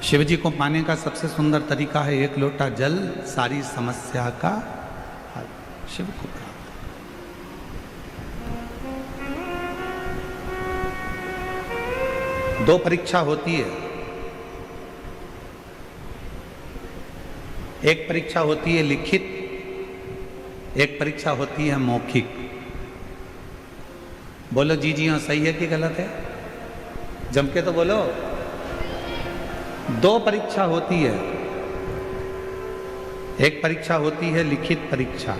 शिव जी को पाने का सबसे सुंदर तरीका है एक लोटा जल, सारी समस्या का हल। शिव को प्राप्त। दो परीक्षा होती है, एक परीक्षा होती है लिखित, एक परीक्षा होती है मौखिक। बोलो जी जी हाँ, सही है कि गलत है? जम के तो बोलो। दो परीक्षा होती है, एक परीक्षा होती है लिखित परीक्षा,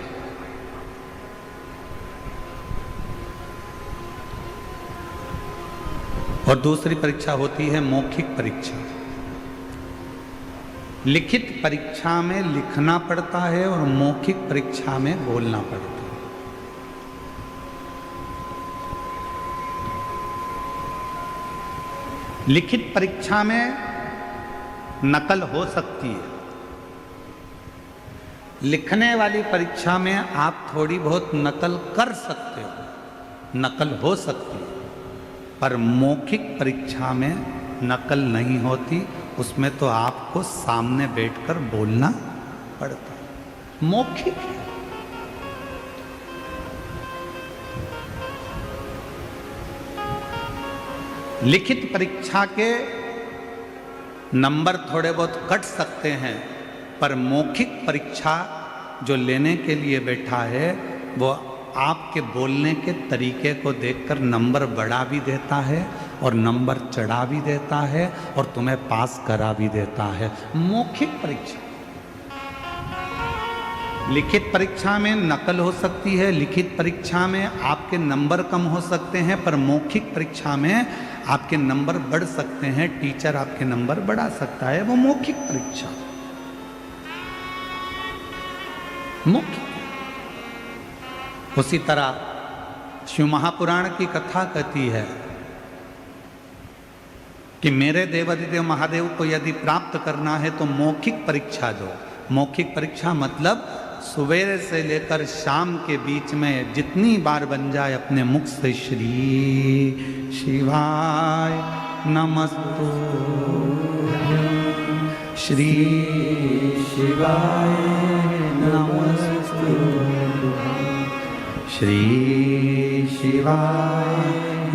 और दूसरी परीक्षा होती है मौखिक परीक्षा। लिखित परीक्षा में लिखना पड़ता है और मौखिक परीक्षा में बोलना पड़ता है। लिखित परीक्षा में नकल हो सकती है, लिखने वाली परीक्षा में आप थोड़ी बहुत नकल कर सकते हो, नकल हो सकती है, पर मौखिक परीक्षा में नकल नहीं होती, उसमें तो आपको सामने बैठकर बोलना पड़ता है। मौखिक है। लिखित परीक्षा के नंबर थोड़े बहुत कट सकते हैं, पर मौखिक परीक्षा जो लेने के लिए बैठा है वो आपके बोलने के तरीके को देखकर नंबर बढ़ा भी देता है और नंबर चढ़ा भी देता है और तुम्हें पास करा भी देता है। मौखिक परीक्षा। लिखित परीक्षा में नकल हो सकती है, लिखित परीक्षा में आपके नंबर कम हो सकते हैं, पर मौखिक परीक्षा में आपके नंबर बढ़ सकते हैं, टीचर आपके नंबर बढ़ा सकता है। वो मौखिक परीक्षा। मौखिक। उसी तरह शिव महापुराण की कथा कहती है कि मेरे देवादिदेव महादेव को यदि प्राप्त करना है तो मौखिक परीक्षा दो। मौखिक परीक्षा मतलब सवेरे से लेकर शाम के बीच में जितनी बार बन जाए अपने मुख से श्री शिवाय नमस्तुभ्यं, श्री शिवाय नमस्तुभ्यं, श्री शिवाय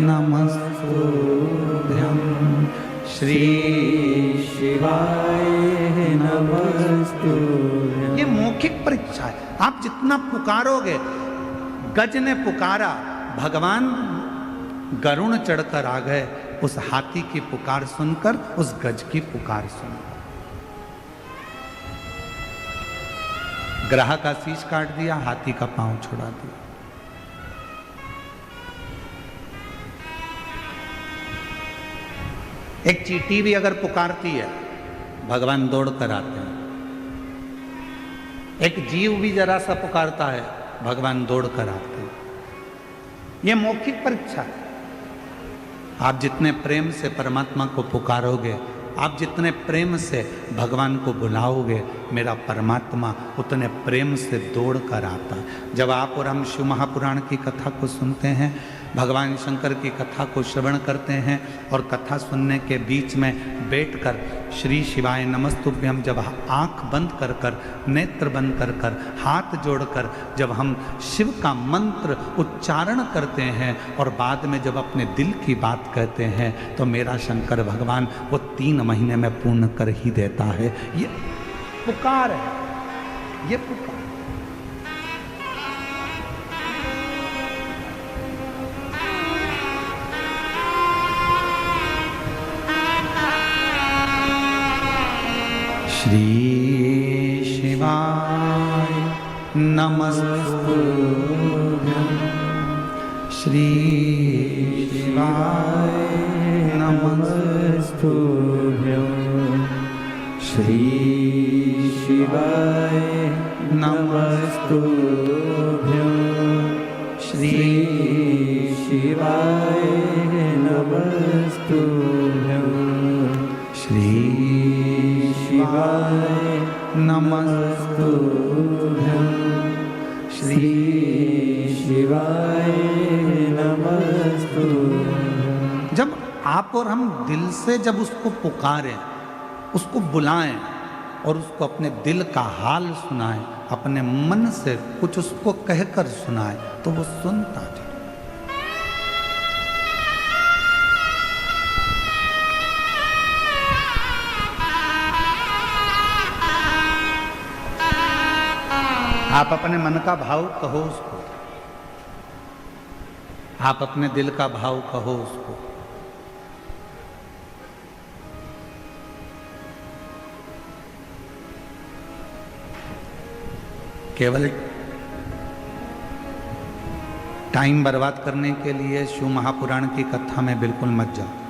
नमस्तुभ्यं, श्री शिवाय नमस्तुभ्यं। ये मौखिक परीक्षा है। आप जितना पुकारोगे, गज ने पुकारा, भगवान गरुण चढ़कर आ गए उस हाथी की पुकार सुनकर, उस गज की पुकार सुनकर। ग्राह का शीश काट दिया, हाथी का पांव छुड़ा दिया। एक चींटी भी अगर पुकारती है, भगवान दौड़ कर आते हैं। एक जीव भी जरा सा पुकारता है, भगवान दौड़ कर आते हैं। यह मौखिक परीक्षा है। आप जितने प्रेम से परमात्मा को पुकारोगे, आप जितने प्रेम से भगवान को बुलाओगे, मेरा परमात्मा उतने प्रेम से दौड़ कर आता। जब आप और हम शिव महापुराण की कथा को सुनते हैं, भगवान शंकर की कथा को श्रवण करते हैं और कथा सुनने के बीच में बैठकर श्री शिवाय नमस्तुभ्यं जब आंख बंद कर कर, नेत्र बंद कर कर, हाथ जोड़कर जब हम शिव का मंत्र उच्चारण करते हैं और बाद में जब अपने दिल की बात कहते हैं, तो मेरा शंकर भगवान वो 3 महीने में पूर्ण कर ही देता है। ये पुकार है, ये पुकार। श्री शिवाय नमस्तुभ्यं, श्री शिवाय नमस्तुभ्यं, श्री शिवाय नमस्तुभ्यं, श्री शिवाय नमस्तुभ्यं, श्री शिवाय नमस्तुभ्यं, श्री शिवाय नमस्तुभ्यं। जब आप और हम दिल से जब उसको पुकारें, उसको बुलाएं और उसको अपने दिल का हाल सुनाएं, अपने मन से कुछ उसको कहकर सुनाएं, तो वो सुनता था। आप अपने मन का भाव कहो उसको, आप अपने दिल का भाव कहो उसको। केवल टाइम बर्बाद करने के लिए शिव महापुराण की कथा में बिल्कुल मत जाओ।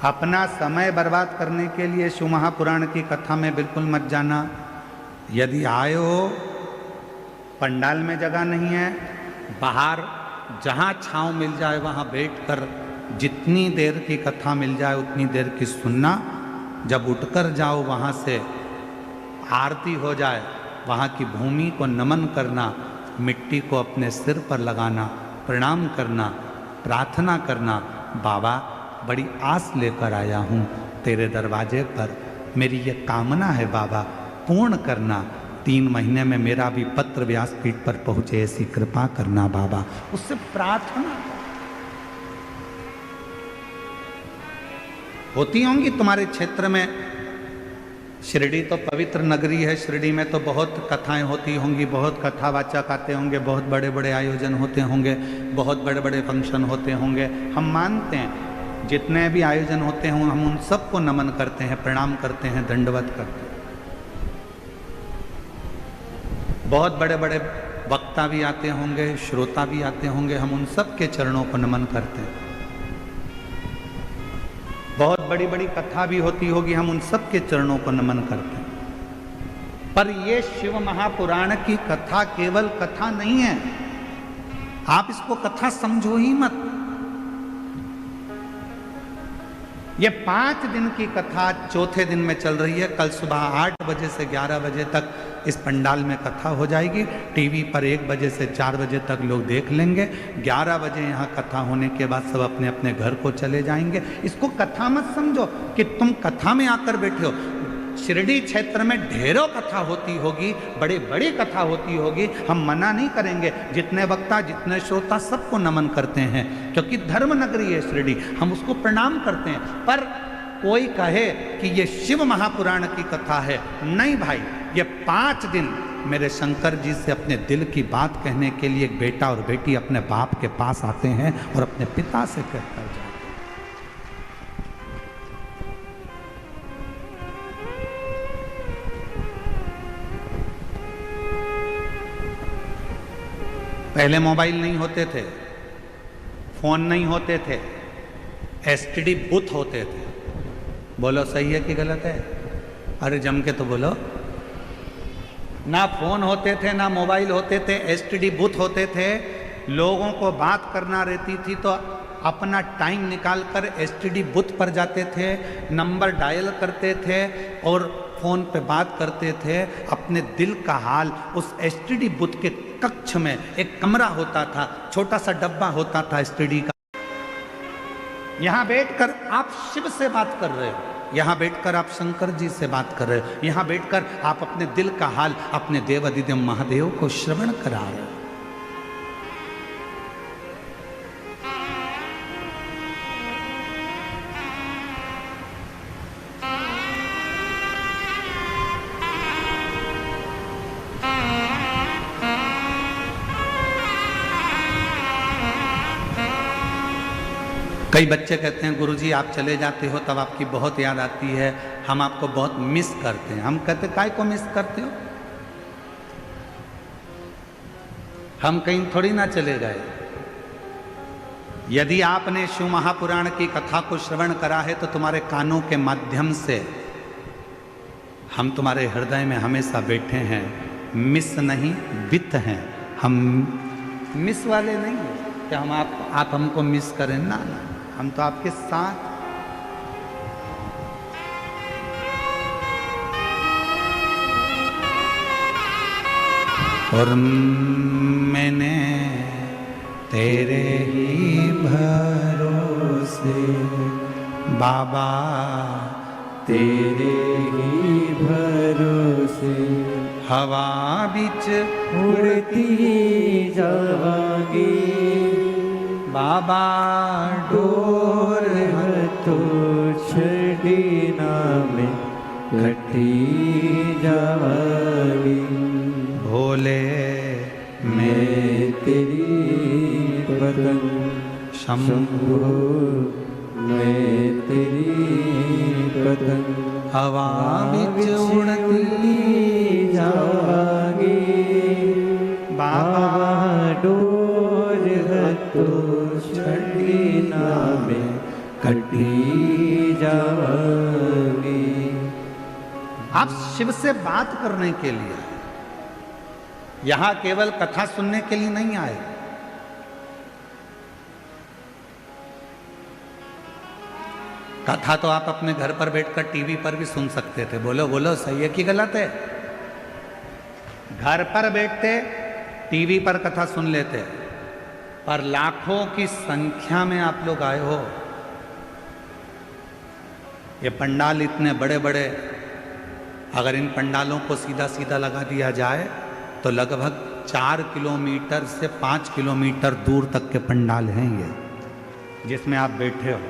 अपना समय बर्बाद करने के लिए शिव महापुराण की कथा में बिल्कुल मत जाना। यदि आए हो, पंडाल में जगह नहीं है, बाहर जहाँ छांव मिल जाए वहाँ बैठकर जितनी देर की कथा मिल जाए उतनी देर की सुनना। जब उठकर जाओ वहाँ से आरती हो जाए, वहाँ की भूमि को नमन करना, मिट्टी को अपने सिर पर लगाना, प्रणाम करना, प्रार्थना करना, बाबा बड़ी आस लेकर आया हूँ तेरे दरवाजे पर, मेरी ये कामना है बाबा पूर्ण करना, 3 महीने में मेरा भी पत्र व्यासपीठ पर पहुँचे ऐसी कृपा करना बाबा। उससे प्रार्थना होती होंगी तुम्हारे क्षेत्र में। शिरडी तो पवित्र नगरी है, शिरडी में तो बहुत कथाएं होती होंगी, बहुत कथावाचक आते होंगे, बहुत बड़े बड़े आयोजन होते होंगे, बहुत बड़े बड़े फंक्शन होते होंगे। हम मानते हैं जितने भी आयोजन होते हैं हम उन सबको नमन करते हैं, प्रणाम करते हैं, दंडवत करते हैं। बहुत बड़े बड़े वक्ता भी आते होंगे, श्रोता भी आते होंगे, हम उन सब के चरणों को नमन करते हैं। बहुत बड़ी बड़ी कथा भी होती होगी, हम उन सब के चरणों को नमन करते हैं। पर ये शिव महापुराण की कथा केवल कथा नहीं है, आप इसको कथा समझो ही मत। ये 5 दिन की कथा चौथे दिन में चल रही है। कल सुबह 8 बजे से 11 बजे तक इस पंडाल में कथा हो जाएगी। टीवी पर 1 बजे से 4 बजे तक लोग देख लेंगे। 11 बजे यहाँ कथा होने के बाद सब अपने अपने घर को चले जाएंगे। इसको कथा मत समझो कि तुम कथा में आकर बैठे हो। शिरडी क्षेत्र में ढेरों कथा होती होगी, बड़ी बड़ी कथा होती होगी, हम मना नहीं करेंगे। जितने वक्ता जितने श्रोता सबको नमन करते हैं, क्योंकि धर्म नगरी है शिरडी, हम उसको प्रणाम करते हैं। पर कोई कहे कि ये शिव महापुराण की कथा है, नहीं भाई, ये 5 दिन मेरे शंकर जी से अपने दिल की बात कहने के लिए एक बेटा और बेटी अपने बाप के पास आते हैं और अपने पिता से कहकर जाते हैं। पहले मोबाइल नहीं होते थे, फोन नहीं होते थे, एसटीडी बूथ होते थे। बोलो सही है कि गलत है? अरे जम के तो बोलो। ना फोन होते थे, ना मोबाइल होते थे, एसटीडी बूथ होते थे। लोगों को बात करना रहती थी तो अपना टाइम निकालकर एसटीडी बूथ पर जाते थे, नंबर डायल करते थे और फोन पे बात करते थे। अपने दिल का हाल उस एसटीडी बूथ के कक्ष में एक कमरा होता था, छोटा सा डब्बा होता था एसटीडी का। यहां बैठकर आप शिव से बात कर रहे हो, यहां बैठकर आप शंकर जी से बात कर रहे हो, यहां बैठकर आप अपने दिल का हाल अपने देवादिदेव महादेव को श्रवण करा रहे हो। कई बच्चे कहते हैं गुरुजी आप चले जाते हो तब आपकी बहुत याद आती है, हम आपको बहुत मिस करते हैं। हम कहते काय को मिस करते हो? हम कहीं थोड़ी ना चले गए। यदि आपने शिव महापुराण की कथा को श्रवण करा है तो तुम्हारे कानों के माध्यम से हम तुम्हारे हृदय में हमेशा बैठे हैं। मिस नहीं, वित हैं हम, मिस वाले नहीं हैं कि हम आप हमको मिस करें ना, हम तो आपके साथ। और मैंने तेरे ही भरोसे भरोसे बाबा तेरे ही भरोसे हवा बिच उड़ती जावांगी बाबा डोर है तो छड़ी नामे कटी जावांगी भोले मैं तेरी पतंग शंभो मैं तेरी पतंग हवा बिच उड़ती जावांगी बाबा डोर है तो छड़ी नामे कटी जावांगी। आप शिव से बात करने के लिए आए, यहां केवल कथा सुनने के लिए नहीं आए। कथा तो आप अपने घर पर बैठकर टीवी पर भी सुन सकते थे। बोलो बोलो, सही है कि गलत है? घर पर बैठते टीवी पर कथा सुन लेते, पर लाखों की संख्या में आप लोग आए हो। ये पंडाल इतने बड़े बड़े, अगर इन पंडालों को सीधा सीधा लगा दिया जाए तो लगभग 4 किलोमीटर से 5 किलोमीटर दूर तक के पंडाल हैं ये, जिसमें आप बैठे हो।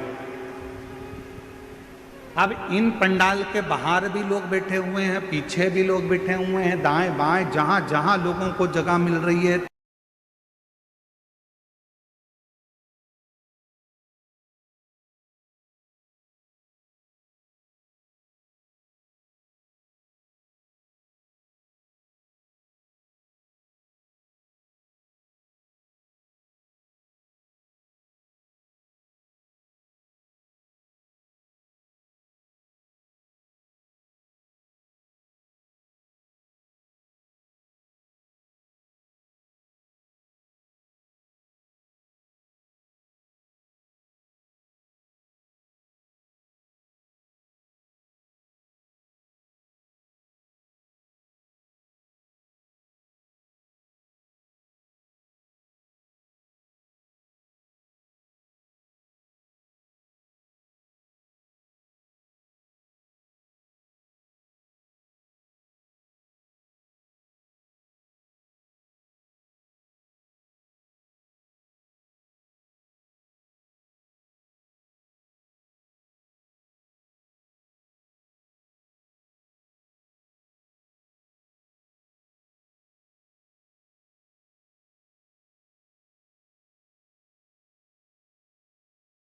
अब इन पंडाल के बाहर भी लोग बैठे हुए हैं, पीछे भी लोग बैठे हुए हैं, दाएं बाएं जहां जहां लोगों को जगह मिल रही है।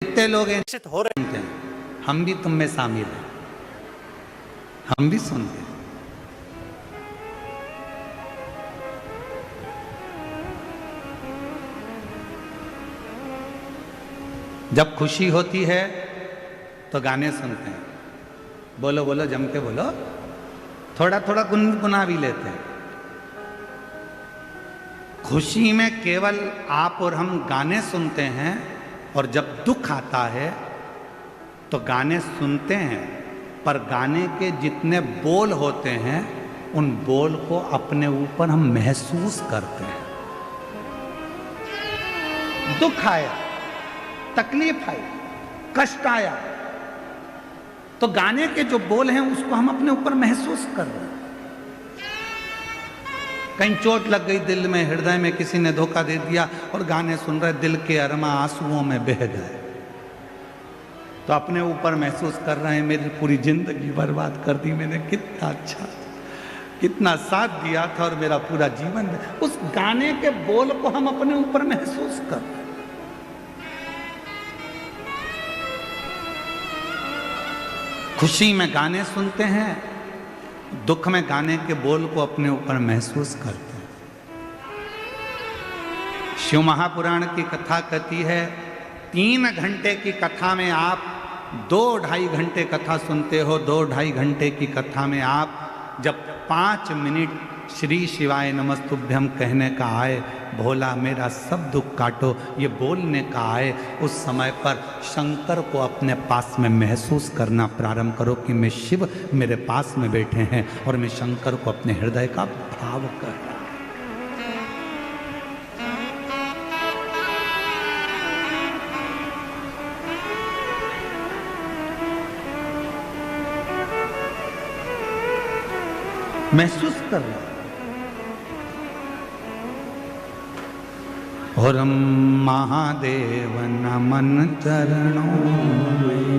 कितने लोग निश्चित हो रहे हैं, हम भी तुम में शामिल हैं, हम भी सुनते हैं। जब खुशी होती है तो गाने सुनते हैं। बोलो बोलो, जम के बोलो, थोड़ा थोड़ा गुनगुना भी लेते हैं। खुशी में केवल आप और हम गाने सुनते हैं, और जब दुख आता है तो गाने सुनते हैं, पर गाने के जितने बोल होते हैं उन बोल को अपने ऊपर हम महसूस करते हैं। दुख आया, तकलीफ आई, कष्ट आया, तो गाने के जो बोल हैं उसको हम अपने ऊपर महसूस कर रहे हैं। कहीं चोट लग गई दिल में, हृदय में किसी ने धोखा दे दिया, और गाने सुन रहे, दिल के अरमा आंसुओं में बह गए, तो अपने ऊपर महसूस कर रहे हैं मेरी पूरी जिंदगी बर्बाद कर दी मैंने, कितना अच्छा, कितना साथ दिया था और मेरा पूरा जीवन। उस गाने के बोल को हम अपने ऊपर महसूस कर रहे हैं। खुशी में गाने सुनते हैं, दुख में गाने के बोल को अपने ऊपर महसूस करते हैं। शिव महापुराण की कथा कहती है 3 घंटे की कथा में आप 2-2.5 घंटे कथा सुनते हो। 2-2.5 घंटे की कथा में आप जब 5 मिनट श्री शिवाय नमस्तुभ्यम कहने का आए, भोला मेरा सब दुख काटो, ये बोलने का आए, उस समय पर शंकर को अपने पास में महसूस करना प्रारंभ करो कि मैं शिव मेरे पास में बैठे हैं और मैं शंकर को अपने हृदय का भाव कर रहा हूं। महसूस कर रहे हैं। और महादेव नमन चरणों में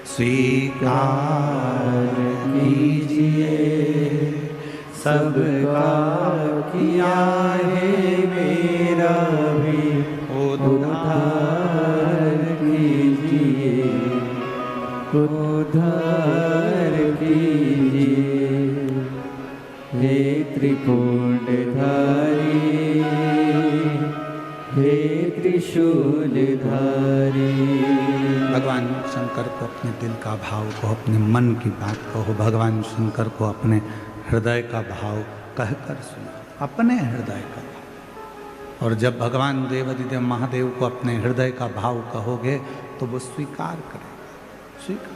स्वीकार कीजिए, सबका किया है मेरा भी उद्धार कीजिए, उद्धार कीजिए। हे त्रिपुंडधारी, हे त्रिशूलधारी। भगवान शंकर को अपने दिल का भाव कहो, अपने मन की बात कहो, भगवान शंकर को अपने हृदय का भाव कहकर सुनो, अपने हृदय का भाव। और जब भगवान देवाधिदेव महादेव को अपने हृदय का भाव कहोगे तो वो स्वीकार करेगा, स्वीकार।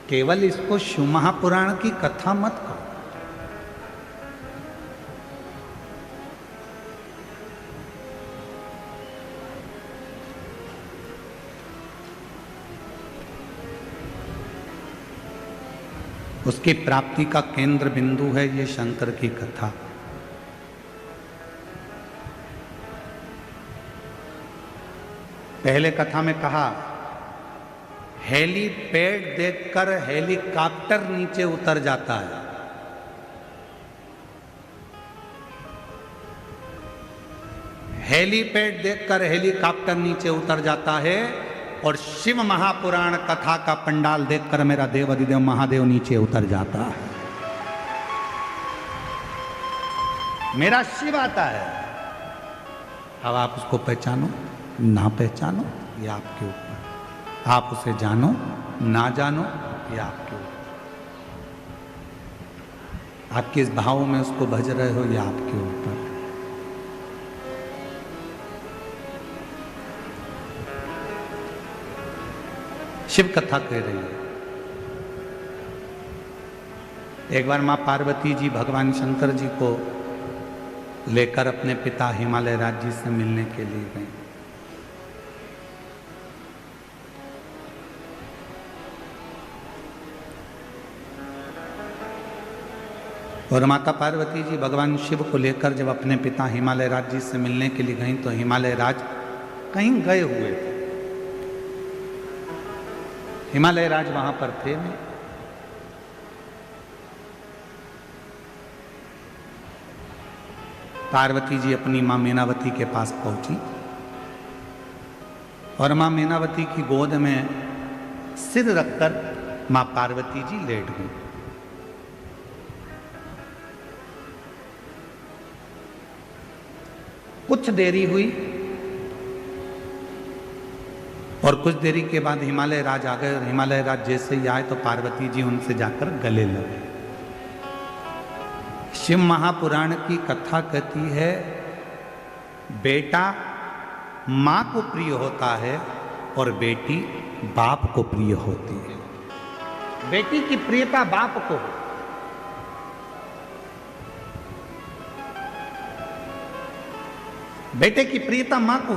केवल इसको शिव महापुराण की कथा मत कहो, उसकी प्राप्ति का केंद्र बिंदु है ये शंकर की कथा। पहले कथा में कहा, हेलीपैड देखकर हेलीकॉप्टर नीचे उतर जाता है। हेलीपैड देखकर हेलीकॉप्टर नीचे उतर जाता है, और शिव महापुराण कथा का पंडाल देखकर मेरा देवाधिदेव महादेव नीचे उतर जाता है। मेरा शिव आता है। अब आप उसको पहचानो ना पहचानो ये आपके ऊपर, आप उसे जानो ना जानो ये आपके ऊपर, आप किस भाव में उसको भज रहे हो ये आपके ऊपर। शिव कथा कह रही है। एक बार मां पार्वती जी भगवान शंकर जी को लेकर अपने पिता हिमालय राज जी से मिलने के लिए गए। और माता पार्वती जी भगवान शिव को लेकर जब अपने पिता हिमालय राज जी से मिलने के लिए गई तो हिमालय राज कहीं गए हुए थे। हिमालय राज वहां पर थे नहीं। पार्वती जी अपनी मां मीनावती के पास पहुंची और मां मीनावती की गोद में सिर रखकर मां पार्वती जी लेट गई। कुछ देरी हुई और कुछ देरी के बाद हिमालय राज आ गए, और हिमालय राज जैसे ही आए तो पार्वती जी उनसे जाकर गले लगे। शिव महापुराण की कथा कहती है, बेटा मां को प्रिय होता है और बेटी बाप को प्रिय होती है। बेटी की प्रियता बाप को, बेटे की प्रियता मां को।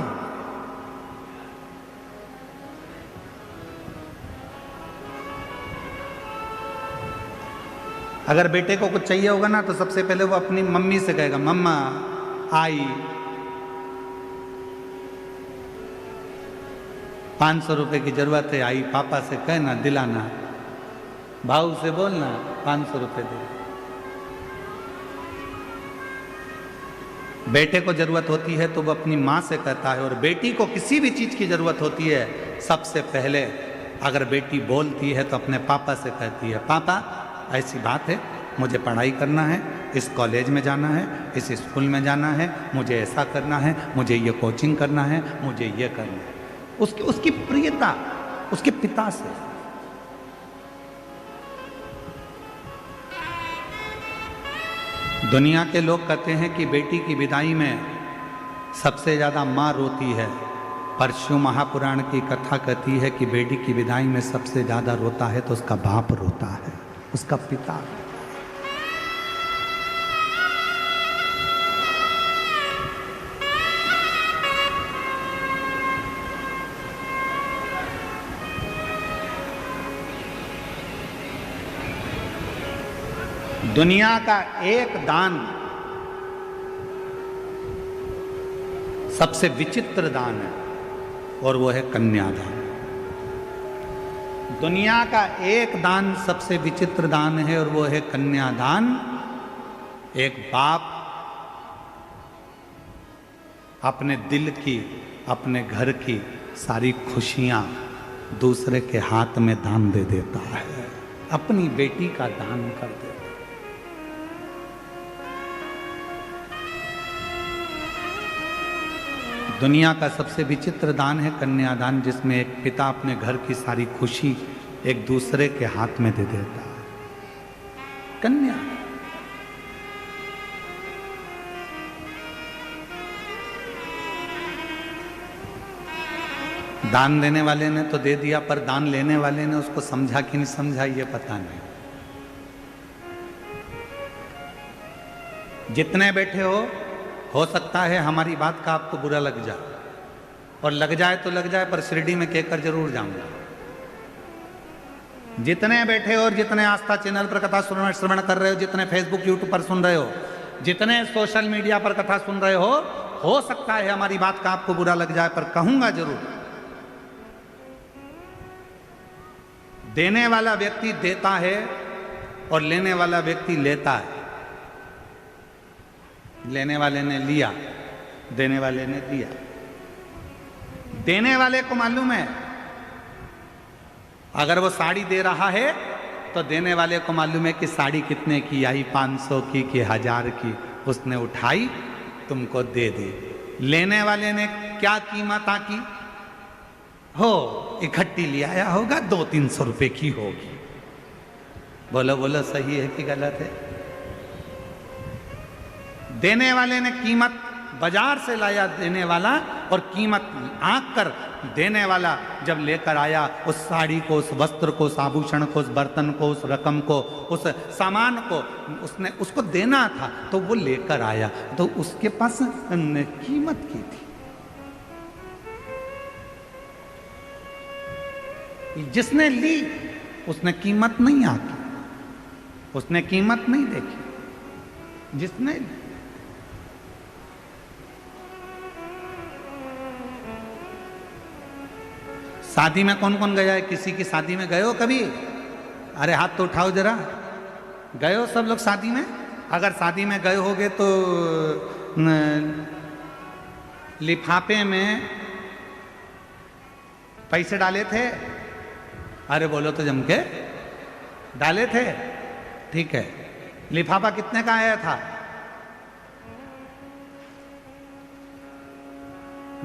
अगर बेटे को कुछ चाहिए होगा ना तो सबसे पहले वो अपनी मम्मी से कहेगा, मम्मा आई 500 रुपए की जरूरत है, आई पापा से कहना दिलाना, भाऊ से बोलना 500 रुपए दे। बेटे को जरूरत होती है तो वो अपनी माँ से कहता है, और बेटी को किसी भी चीज की जरूरत होती है सबसे पहले अगर बेटी बोलती है तो अपने पापा से कहती है, पापा ऐसी बात है, मुझे पढ़ाई करना है, इस कॉलेज में जाना है, इस स्कूल में जाना है, मुझे ऐसा करना है, मुझे ये कोचिंग करना है, मुझे ये करना है। उसकी प्रियता उसके पिता से। दुनिया के लोग कहते हैं कि बेटी की विदाई में सबसे ज्यादा माँ रोती है, पर शिव महापुराण की कथा कहती है कि बेटी की विदाई में सबसे ज्यादा रोता है तो उसका बाप रोता है, उसका पिता। दुनिया का एक दान सबसे विचित्र दान है और वो है कन्यादान। दुनिया का एक दान सबसे विचित्र दान है और वो है कन्यादान। एक बाप अपने दिल की, अपने घर की सारी खुशियां दूसरे के हाथ में दान दे देता है, अपनी बेटी का दान कर देता है। दुनिया का सबसे विचित्र दान है कन्यादान, जिसमें एक पिता अपने घर की सारी खुशी एक दूसरे के हाथ में दे देता है। कन्या दान देने वाले ने तो दे दिया, पर दान लेने वाले ने उसको समझा कि नहीं समझा ये पता नहीं। जितने बैठे हो सकता है हमारी बात का आपको बुरा लग जाए, और लग जाए तो लग जाए, पर शिरडी में कहकर जरूर जाऊंगा। जितने बैठे हो और जितने आस्था चैनल पर कथा श्रवण कर रहे हो, जितने फेसबुक यूट्यूब पर सुन रहे हो, जितने सोशल मीडिया पर कथा सुन रहे हो सकता है हमारी बात का आपको बुरा लग जाए, पर कहूंगा जरूर। देने वाला व्यक्ति देता है और लेने वाला व्यक्ति लेता है। लेने वाले ने लिया, देने वाले ने दिया। देने वाले को मालूम है अगर वो साड़ी दे रहा है तो देने वाले को मालूम है कि साड़ी कितने की आई, 500 की कि 1000 की। उसने उठाई, तुमको दे दी। लेने वाले ने क्या कीमत आकी हो, इकट्ठी ले आया होगा, 200-300 रुपए की होगी। बोलो बोलो, सही है कि गलत है? देने वाले ने कीमत बाजार से लाया देने वाला, और कीमत आंक कर देने वाला जब लेकर आया उस साड़ी को, उस वस्त्र को, उस आभूषण को, उस बर्तन को, उस रकम को, उस सामान को उसने उसको देना था, तो वो लेकर आया तो उसके पास कीमत की थी। जिसने ली उसने कीमत नहीं आकी, उसने कीमत नहीं देखी। जिसने शादी में कौन कौन गया है? किसी की शादी में गए हो कभी? अरे हाथ तो उठाओ जरा। गए हो सब लोग शादी में? अगर शादी में गए होगे तो लिफाफे में पैसे डाले थे? अरे बोलो तो जम के। डाले थे? ठीक है। लिफाफा कितने का आया था?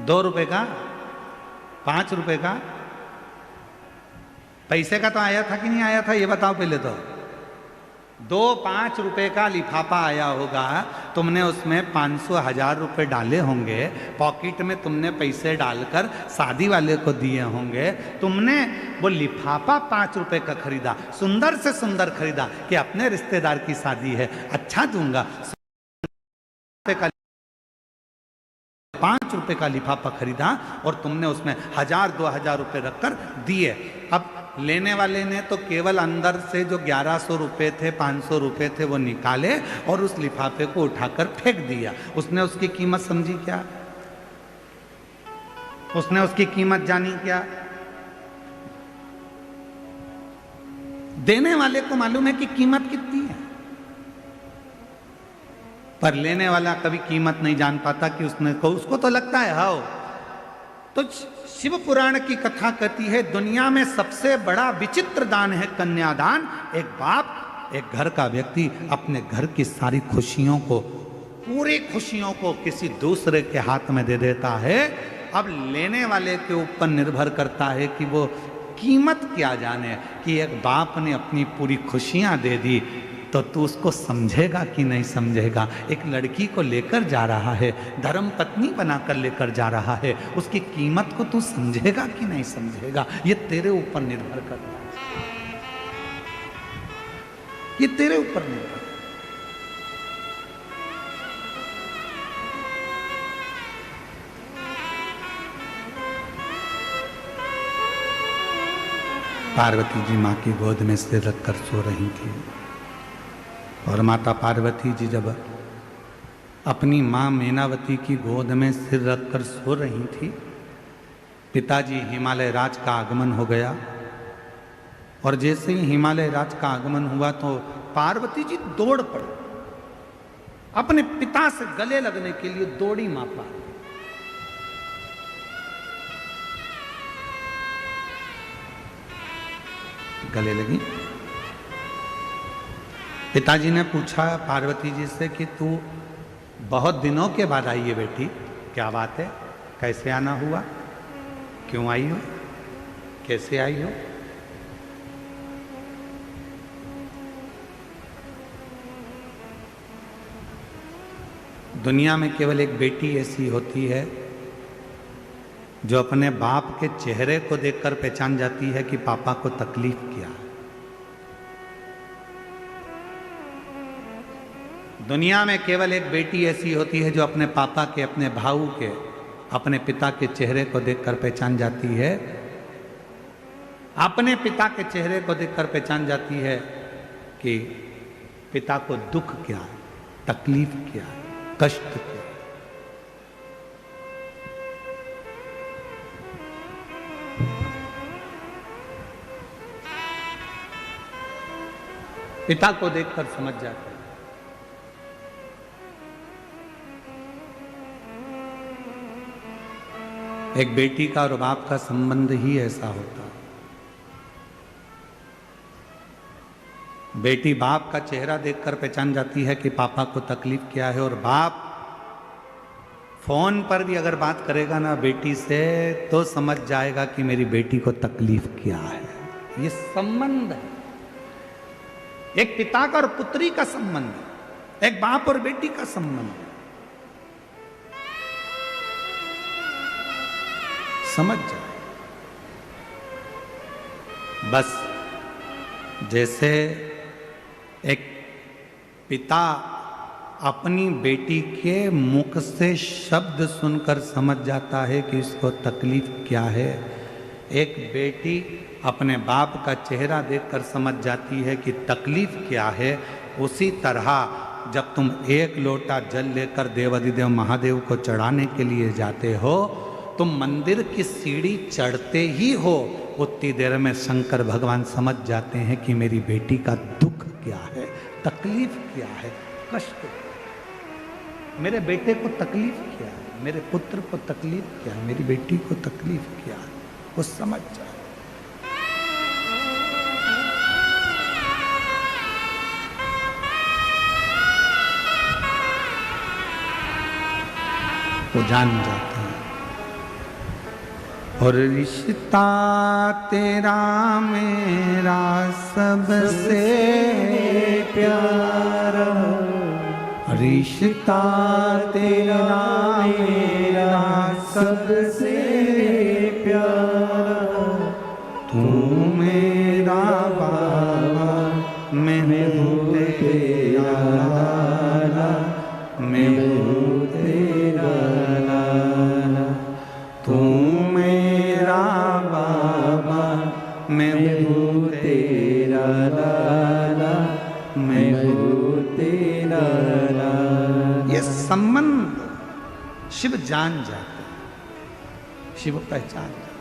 2 रुपए का? 5 रुपए का? पैसे का तो आया था कि नहीं आया था, ये बताओ पहले तो। 2-5 रुपए का लिफाफा आया होगा, तुमने उसमें 500-1000 रुपए डाले होंगे, पॉकेट में तुमने पैसे डालकर शादी वाले को दिए होंगे। तुमने वो लिफाफा 5 रुपए का खरीदा, सुंदर से सुंदर खरीदा कि अपने रिश्तेदार की शादी है, अच्छा दूंगा। 5 रुपए का लिफाफा खरीदा और तुमने उसमें 1000-2000 रुपए रखकर दिए। अब लेने वाले ने तो केवल अंदर से जो 1100 रुपए थे, 500 रुपए थे, वो निकाले और उस लिफाफे को उठाकर फेंक दिया। उसने उसकी कीमत समझी क्या? उसने उसकी कीमत जानी क्या? देने वाले को मालूम है कि कीमत कितनी है, पर लेने वाला कभी कीमत नहीं जान पाता कि उसको तो लगता है हाओ। तो शिव पुराण की कथा कहती है दुनिया में सबसे बड़ा विचित्र दान है कन्यादान। एक बाप, एक घर का व्यक्ति अपने घर की सारी खुशियों को, पूरी खुशियों को किसी दूसरे के हाथ में दे देता है। अब लेने वाले के ऊपर निर्भर करता है कि वो कीमत क्या जाने कि एक बाप ने अपनी पूरी खुशियां दे दी, तो तू उसको समझेगा कि नहीं समझेगा। एक लड़की को लेकर जा रहा है, धर्म पत्नी बनाकर लेकर जा रहा है, उसकी कीमत को तू समझेगा कि नहीं समझेगा, ये तेरे ऊपर निर्भर करता है। ये तेरे ऊपर निर्भर। पार्वती जी माँ की गोद में सिर रखकर सो रही थी। और माता पार्वती जी जब अपनी माँ मैनावती की गोद में सिर रखकर सो रही थी, पिताजी हिमालय राज का आगमन हो गया। और जैसे ही हिमालय राज का आगमन हुआ तो पार्वती जी दौड़ पड़ी, अपने पिता से गले लगने के लिए दौड़ी मां पार्वती। गले लगी। पिताजी ने पूछा पार्वती जी से कि तू बहुत दिनों के बाद आई है बेटी, क्या बात है, कैसे आना हुआ, क्यों आई हो, कैसे आई हो? दुनिया में केवल एक बेटी ऐसी होती है जो अपने बाप के चेहरे को देखकर पहचान जाती है कि पापा को तकलीफ क्या है। दुनिया में केवल एक बेटी ऐसी होती है जो अपने पापा के, अपने भाऊ के, अपने पिता के चेहरे को देखकर पहचान जाती है, अपने पिता के चेहरे को देखकर पहचान जाती है कि पिता को दुख क्या है, तकलीफ क्या है, कष्ट क्या है। पिता को देखकर समझ जाते हैं। एक बेटी का और बाप का संबंध ही ऐसा होता है। बेटी बाप का चेहरा देखकर पहचान जाती है कि पापा को तकलीफ क्या है, और बाप फोन पर भी अगर बात करेगा ना बेटी से तो समझ जाएगा कि मेरी बेटी को तकलीफ क्या है। ये संबंध है, एक पिता का और पुत्री का संबंध है, एक बाप और बेटी का संबंध है। समझ जाए। बस जैसे एक पिता अपनी बेटी के मुख से शब्द सुनकर समझ जाता है कि इसको तकलीफ क्या है, एक बेटी अपने बाप का चेहरा देखकर समझ जाती है कि तकलीफ क्या है। उसी तरह जब तुम एक लोटा जल लेकर देवाधिदेव महादेव को चढ़ाने के लिए जाते हो, तुम मंदिर की सीढ़ी चढ़ते ही हो, उतनी देर में शंकर भगवान समझ जाते हैं कि मेरी बेटी का दुख क्या है, तकलीफ क्या है, कष्ट क्या है, मेरे बेटे को तकलीफ क्या है, मेरे पुत्र को तकलीफ क्या है, मेरी बेटी को तकलीफ क्या है, वो समझ जाए। वो जान जाते हैं। और रिश्ता तेरा मेरा सबसे प्यारा, रिश्ता तेरा मेरा सबसे प्यारा, तू मेरा बाबा मैं हूँ तेरा लाला, मैं हूँ तेरा लाला, तू मेरा बाबा मैं हूँ तेरा लाला, मैं हूँ तेरा लाला। ये संबंध शिव जान जाते हैं, शिव पहचान जाते।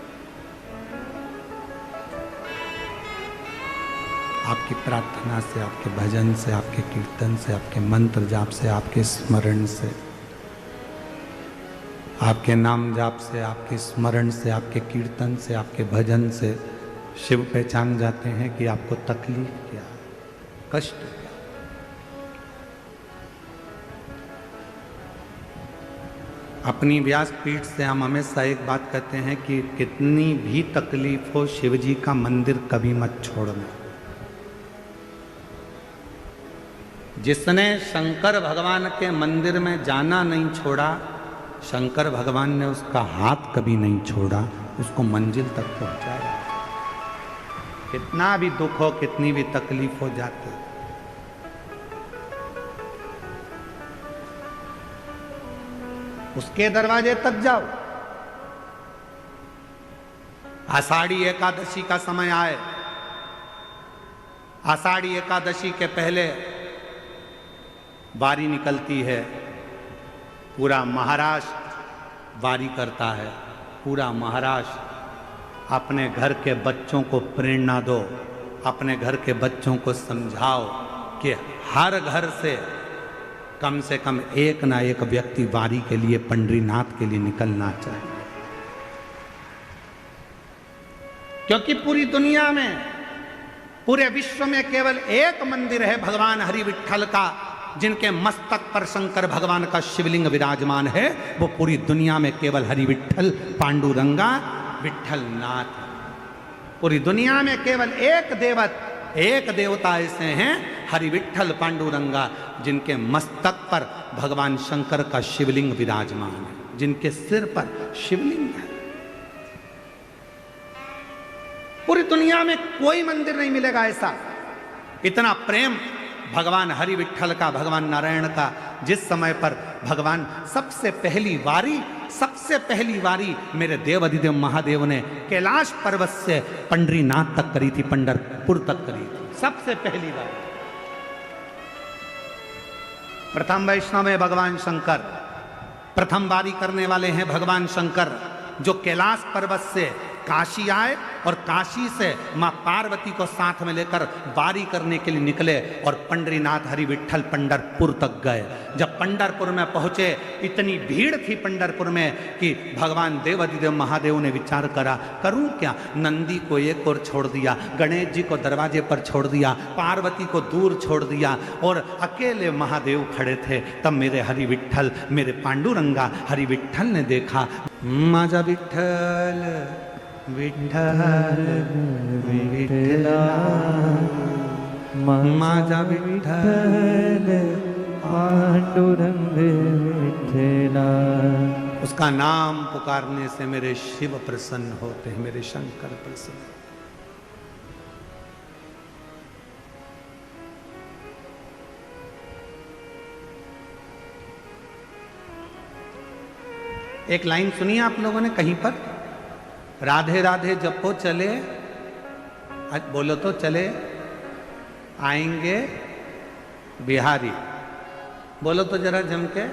आपकी प्रार्थना से, आपके भजन से, आपके कीर्तन से, आपके मंत्र जाप से, आपके स्मरण से, आपके नाम जाप से, आपके स्मरण से, आपके कीर्तन से, आपके भजन से शिव पहचान जाते हैं कि आपको तकलीफ क्या है, कष्ट क्या है। अपनी व्यासपीठ से हम हमेशा एक बात कहते हैं कि कितनी भी तकलीफ हो, शिव जी का मंदिर कभी मत छोड़ना। जिसने शंकर भगवान के मंदिर में जाना नहीं छोड़ा, शंकर भगवान ने उसका हाथ कभी नहीं छोड़ा, उसको मंजिल तक पहुंचाया। कितना भी दुख हो, कितनी भी तकलीफ हो जाती, उसके दरवाजे तक जाओ। आषाढ़ी एकादशी का समय आए, आषाढ़ी एकादशी के पहले वारी निकलती है, पूरा महाराष्ट्र वारी करता है। पूरा महाराष्ट्र अपने घर के बच्चों को प्रेरणा दो, अपने घर के बच्चों को समझाओ कि हर घर से कम एक ना एक व्यक्ति वारी के लिए, पंढरीनाथ के लिए निकलना चाहिए। क्योंकि पूरी दुनिया में, पूरे विश्व में केवल एक मंदिर है भगवान हरि विट्ठल का, जिनके मस्तक पर शंकर भगवान का शिवलिंग विराजमान है। वो पूरी दुनिया में केवल हरि विट्ठल पांडुरंगा विट्ठलनाथ। पूरी दुनिया में केवल एक देवता ऐसे हैं, हरि विट्ठल पांडुरंगा, जिनके मस्तक पर भगवान शंकर का शिवलिंग विराजमान है, जिनके सिर पर शिवलिंग है। पूरी दुनिया में कोई मंदिर नहीं मिलेगा ऐसा। इतना प्रेम भगवान हरि विट्ठल का, भगवान नारायण का। जिस समय पर भगवान सबसे पहली वारी मेरे देव अधिदेव महादेव ने कैलाश पर्वत से पंढरीनाथ तक करी थी, पंढरपुर तक करी थी, सबसे पहली वारी। प्रथम वैष्णव है भगवान शंकर, प्रथम वारी करने वाले हैं भगवान शंकर, जो कैलाश पर्वत से काशी आए और काशी से मां पार्वती को साथ में लेकर वारी करने के लिए निकले और पंढरीनाथ हरि विट्ठल पंढरपुर तक गए। जब पंढरपुर में पहुंचे, इतनी भीड़ थी पंढरपुर में कि भगवान देवाधिदेव महादेव ने विचार करा, करूं क्या? नंदी को एक ओर छोड़ दिया, गणेश जी को दरवाजे पर छोड़ दिया, पार्वती को दूर छोड़ दिया और अकेले महादेव खड़े थे। तब मेरे हरि विट्ठल, मेरे पांडुरंगा हरि विट्ठल ने देखा, माझा विट्ठल विठ्ठल विठ्ठला, माझा विठ्ठल पांडुरंग विठ्ठला। उसका नाम पुकारने से मेरे शिव प्रसन्न होते हैं, मेरे शंकर प्रसन्न। एक लाइन सुनिए आप लोगों ने कहीं पर, राधे राधे जपो चले, बोलो तो चले आएंगे बिहारी। बोलो तो जरा जम के,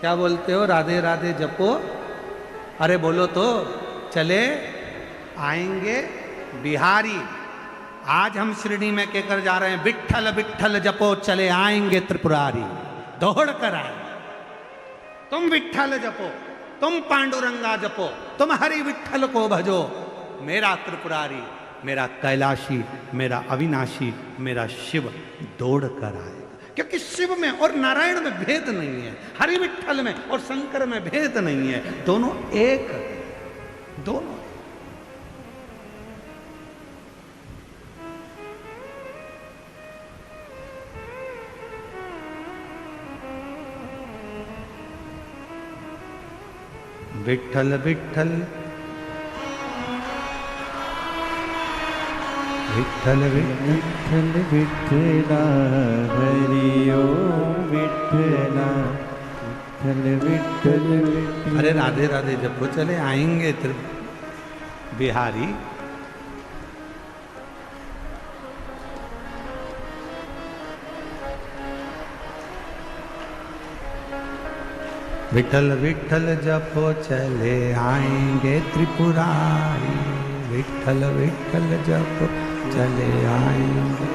क्या बोलते हो? राधे राधे जपो, अरे बोलो तो, चले आएंगे बिहारी। आज हम शिरडी में कहकर जा रहे हैं, विट्ठल विट्ठल जपो चले आएंगे त्रिपुरारी। दौड़ कर आए, तुम विट्ठल जपो, तुम पांडुरंगा जपो, तुम हरि विट्ठल को भजो। मेरा त्रिपुरारी, मेरा कैलाशी, मेरा अविनाशी, मेरा शिव दौड़ कर आएगा। क्योंकि शिव में और नारायण में भेद नहीं है, हरि विट्ठल में और शंकर में भेद नहीं है, दोनों एक, दोनों। विट्ठल विट्ठल विट्ठल विठ्ठल विठ्ठला, हरि ओम विठ्ठला, विठ्ठल विठ्ठल विठ्ठला। अरे राधे राधे जपो चले आएंगे बिहारी। विठल विठल जपो चले आएंगे त्रिपुरारी, विठल विठल जपो चले आएंगे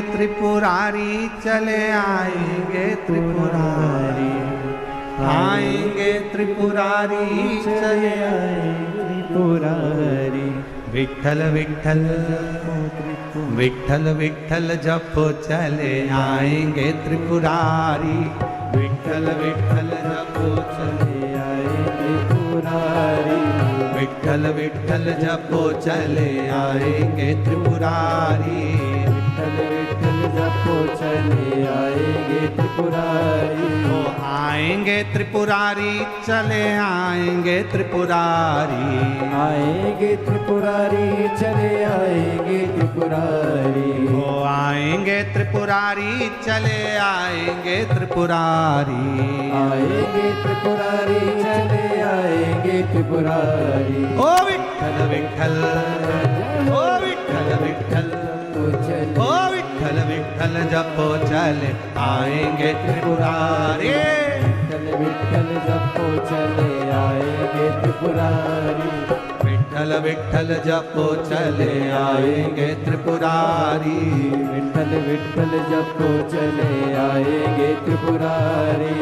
त्रिपुरारी, चले आएंगे त्रिपुरारी, आएंगे त्रिपुरारी, चले आएंगे त्रिपुरारी। विठल विठल विठल विठल जपो चले आएंगे त्रिपुरारी, विठल विठल जपो चले आएंगे त्रिपुरारी, विठल विठल जपो चले आएंगे त्रिपुरारी, विठल विठल जपो चले आएंगे त्रिपुरारी। ओ आएंगे त्रिपुरारी, चले आएंगे त्रिपुरारी, आएंगे त्रिपुरारी, चले आएंगे त्रिपुरारी। ओ आएंगे त्रिपुरारी, चले आएंगे त्रिपुरारी, आएंगे त्रिपुरारी, चले आएंगे त्रिपुरारी। ओ विठल विठल, ओ विठल विठल, चले ओ विठ्ठल विठ्ठल जपो चले आएंगे त्रिपुरारी। विठ्ठल विठ्ठल जपो चले आएंगे त्रिपुरारी। विठ्ठल विठ्ठल जपो चले आएंगे त्रिपुरारी। विठ्ठल विठ्ठल जपो चले आएंगे त्रिपुरारी।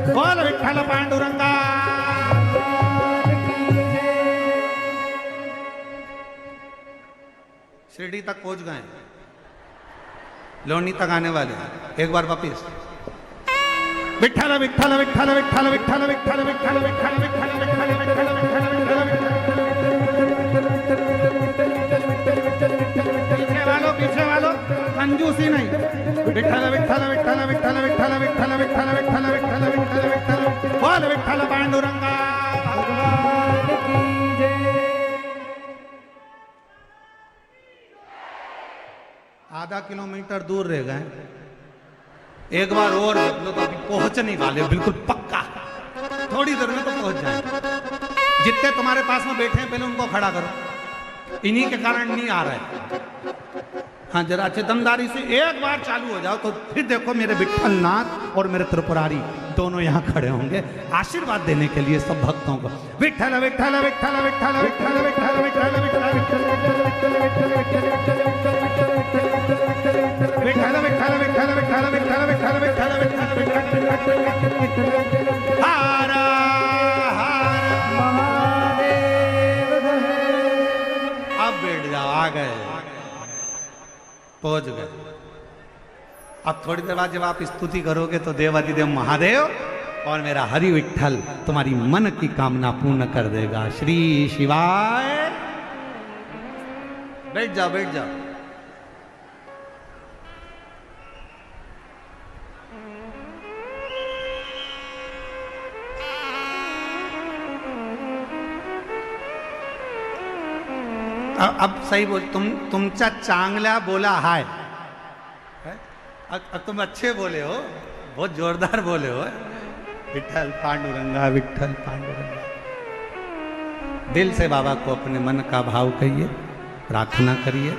बोल विठ्ठल पांडुरंगा। शिरडी तक पहुंच गए, लोनी तक आने वाले। एक बार वापिस विठ्ठल विठ्ठल विठ्ठल विठ्ठल विठ्ठल विठ्ठल विठ्ठल विठ्ठल विठ्ठल विठ्ठल विठ्ठल विठ्ठल पीछे वालों कंजूसी नहीं। विठ्ठल विठ्ठल विठ्ठल विठ्ठल विठ्ठल विठ्ठल विठ्ठल विठ्ठल विठ्ठल विठ्ठल विठ्ठल बोल विठ्ठल पांडुरंगा। आधा किलोमीटर दूर रह गए, एक बार और जप लो तो अभी पहुंचने वाले, बिल्कुल पक्का। थोड़ी देर में तो पहुंच जाए। जितने तुम्हारे पास में बैठे हैं पहले उनको खड़ा करो, इन्हीं के कारण नहीं आ रहा है। हाँ जरा अच्छे दमदारी से एक बार चालू हो जाओ तो फिर देखो मेरे विठ्ठल नाथ और मेरे त्रिपुरारी दोनों यहाँ खड़े होंगे आशीर्वाद देने के लिए सब भक्तों को। विठ्ठल विठ्ठल विठ्ठल विठ्ठल विठ्ठल विठ्ठल विठ्ठल विठ्ठल विठ्ठल विठ्ठल विठ्ठल विठ्ठल विठ्ठल विठ्ठल विठ्ठल विठ्ठल विठ्ठल हर हर महादेव। अब बैठ जाओ, आ गए, पहुंच गए। अब थोड़ी देर बाद जब आप स्तुति करोगे तो देवादिदेव महादेव और मेरा हरि विठ्ठल तुम्हारी मन की कामना पूर्ण कर देगा। श्री शिवाय। बैठ जाओ बैठ जाओ। अब सही बोल, तुमचा चांगला बोला हाय। अब तुम अच्छे बोले हो, बहुत जोरदार बोले हो। विठ्ठल पांडुरंगा विठ्ठल पांडुरंगा। दिल से बाबा को अपने मन का भाव कहिए, प्रार्थना करिए,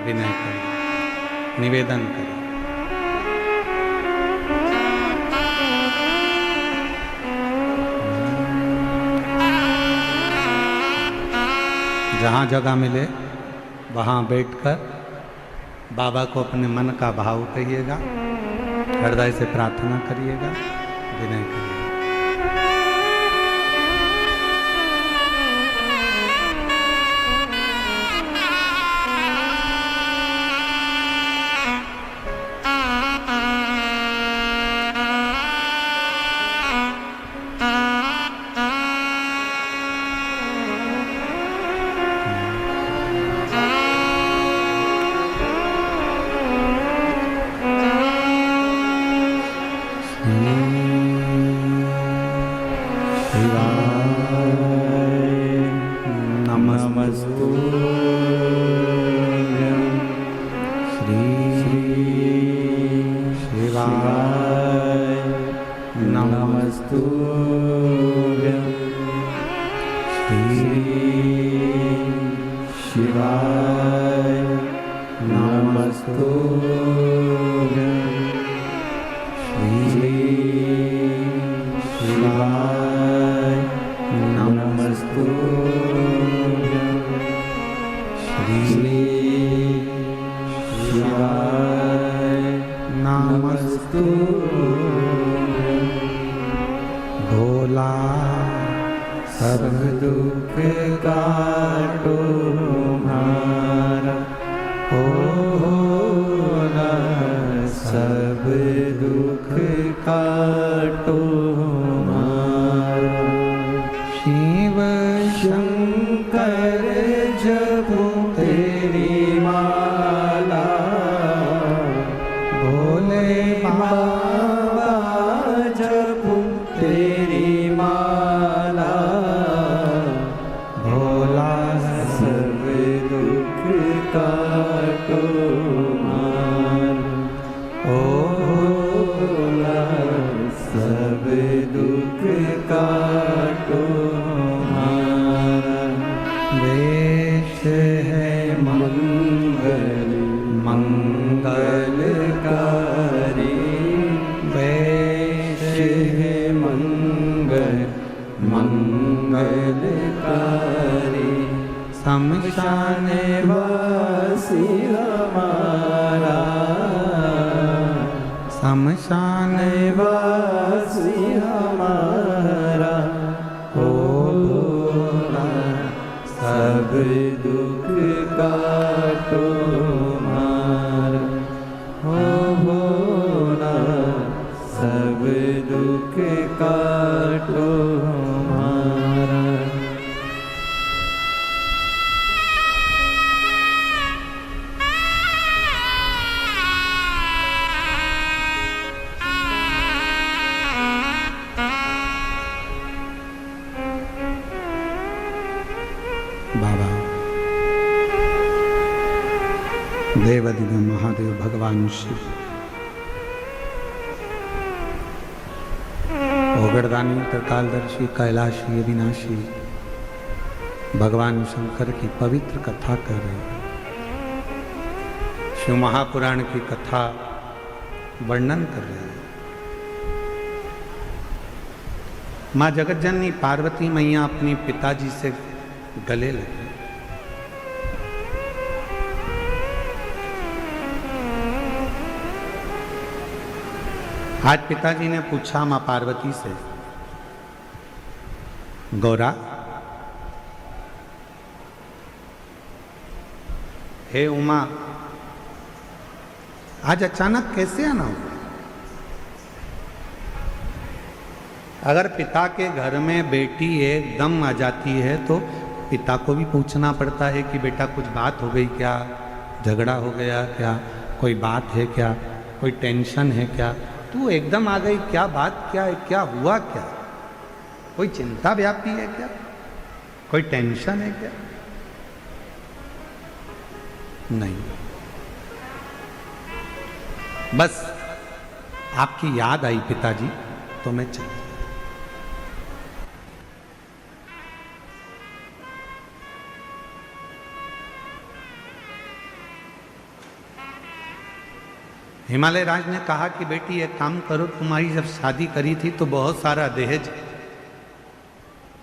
विनय करिए, निवेदन करिए। जहाँ जगह मिले वहाँ बैठकर बाबा को अपने मन का भाव कहिएगा, हृदय से प्रार्थना करिएगा, विनय करिएगा। कर जपूं तेरी माला, भोले बाबा जपूं तेरी माला, भोला सब दुख काटो मार, ओ भोला सब दुख काटो मार। वेश है मंगल मंगलकारी, वेश है मंगल मंगलकारी, शमशान वासी हमारा, शमशान वासी हमारा, ओ भोला सब दुख काटो मार, ओ भोला सब दुख काटो मार। बाबा देवादिदेव महादेव भगवान शिव, ओगड़दानी त्रिकालदर्शी कैलाशी अविनाशी भगवान शंकर की पवित्र कथा कर रहे हैं। शिव महापुराण की कथा वर्णन कर रहे हैं। माँ जगतजननी पार्वती मैया अपने पिताजी से गले लगी। आज पिताजी ने पूछा मां पार्वती से, गौरा, हे उमा, आज अचानक कैसे आना हुआ? अगर पिता के घर में बेटी एकदम आ जाती है तो पिता को भी पूछना पड़ता है कि बेटा कुछ बात हो गई क्या, झगड़ा हो गया क्या, कोई बात है क्या, कोई टेंशन है क्या, तू एकदम आ गई, क्या बात क्या है, क्या हुआ क्या, कोई चिंता व्यापी है क्या, कोई टेंशन है क्या? नहीं, बस आपकी याद आई पिताजी तो मैं चला। हिमालय राज ने कहा कि बेटी एक काम करो, तुम्हारी जब शादी करी थी तो बहुत सारा दहेज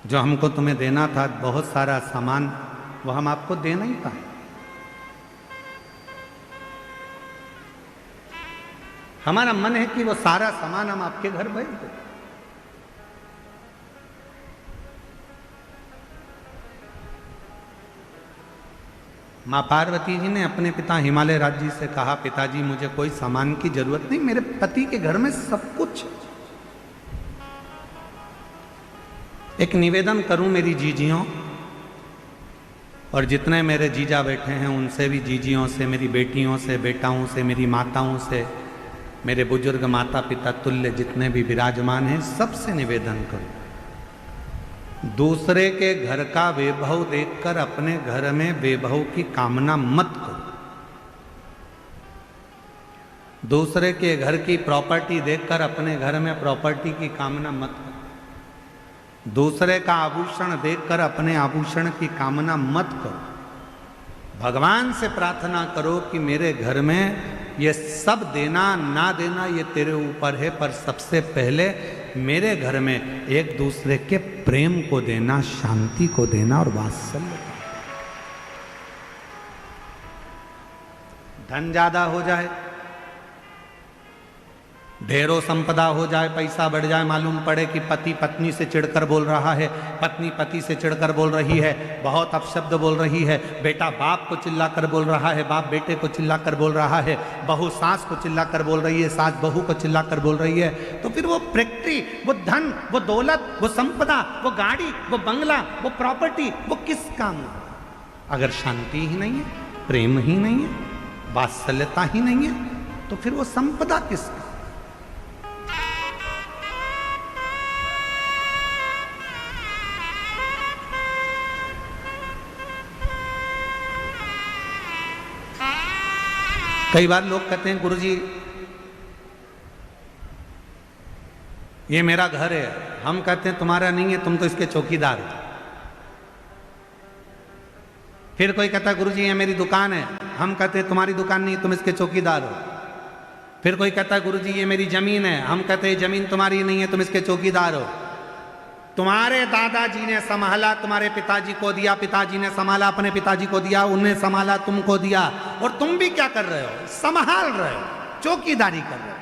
जो हमको तुम्हें देना था, बहुत सारा सामान, वो हम आपको दे नहीं पाए। हमारा मन है कि वो सारा सामान हम आपके घर भेज दें। माँ पार्वती जी ने अपने पिता हिमालय राज जी से कहा, पिताजी मुझे कोई सामान की जरूरत नहीं, मेरे पति के घर में सब कुछ। एक निवेदन करूं मेरी जीजियों और जितने मेरे जीजा बैठे हैं उनसे भी, जीजियों से, मेरी बेटियों से, बेटाओं से, मेरी माताओं से, मेरे बुजुर्ग माता पिता तुल्य जितने भी विराजमान हैं, सबसे निवेदन करूं, दूसरे के घर का वैभव देखकर अपने घर में वैभव की कामना मत करो। दूसरे के घर की प्रॉपर्टी देखकर अपने घर में प्रॉपर्टी की कामना मत करो। दूसरे का आभूषण देखकर अपने आभूषण की कामना मत करो। भगवान से प्रार्थना करो कि मेरे घर में ये सब देना ना देना ये तेरे ऊपर है, पर सबसे पहले मेरे घर में एक दूसरे के प्रेम को देना, शांति को देना और वात्सल्य को। धन ज्यादा हो जाए, ढेरों संपदा हो जाए, पैसा बढ़ जाए, मालूम पड़े कि पति पत्नी से चिढ़कर बोल रहा है, पत्नी पति से चिढ़कर बोल रही है, बहुत अपशब्द बोल रही है, बेटा बाप को चिल्लाकर बोल रहा है, बाप बेटे को चिल्लाकर बोल रहा है, बहू सास को चिल्लाकर बोल रही है, सास बहू को चिल्लाकर बोल रही है, तो फिर वो फैक्ट्री, वो धन, वो दौलत, वो संपदा, वो गाड़ी, वो बंगला, वो प्रॉपर्टी, वो किस काम? अगर शांति ही नहीं है, प्रेम ही नहीं है, वात्सल्यता ही नहीं है, तो फिर वो संपदा किसकी? कई बार लोग कहते हैं गुरुजी ये मेरा घर है, हम कहते हैं तुम्हारा नहीं है, तुम तो इसके चौकीदार हो। फिर कोई कहता है गुरुजी ये मेरी दुकान है, हम कहते हैं तुम्हारी दुकान नहीं, तुम इसके चौकीदार हो। फिर कोई कहता है गुरुजी ये मेरी जमीन है, हम कहते हैं जमीन तुम्हारी नहीं है, तुम इसके चौकीदार हो। तुम्हारे दादाजी ने संभाला, तुम्हारे पिताजी को दिया, पिताजी ने संभाला, अपने पिताजी को दिया, उन्हें संभाला, तुमको दिया, और तुम भी क्या कर रहे हो? संभाल रहे हो, चौकीदारी कर रहे हो।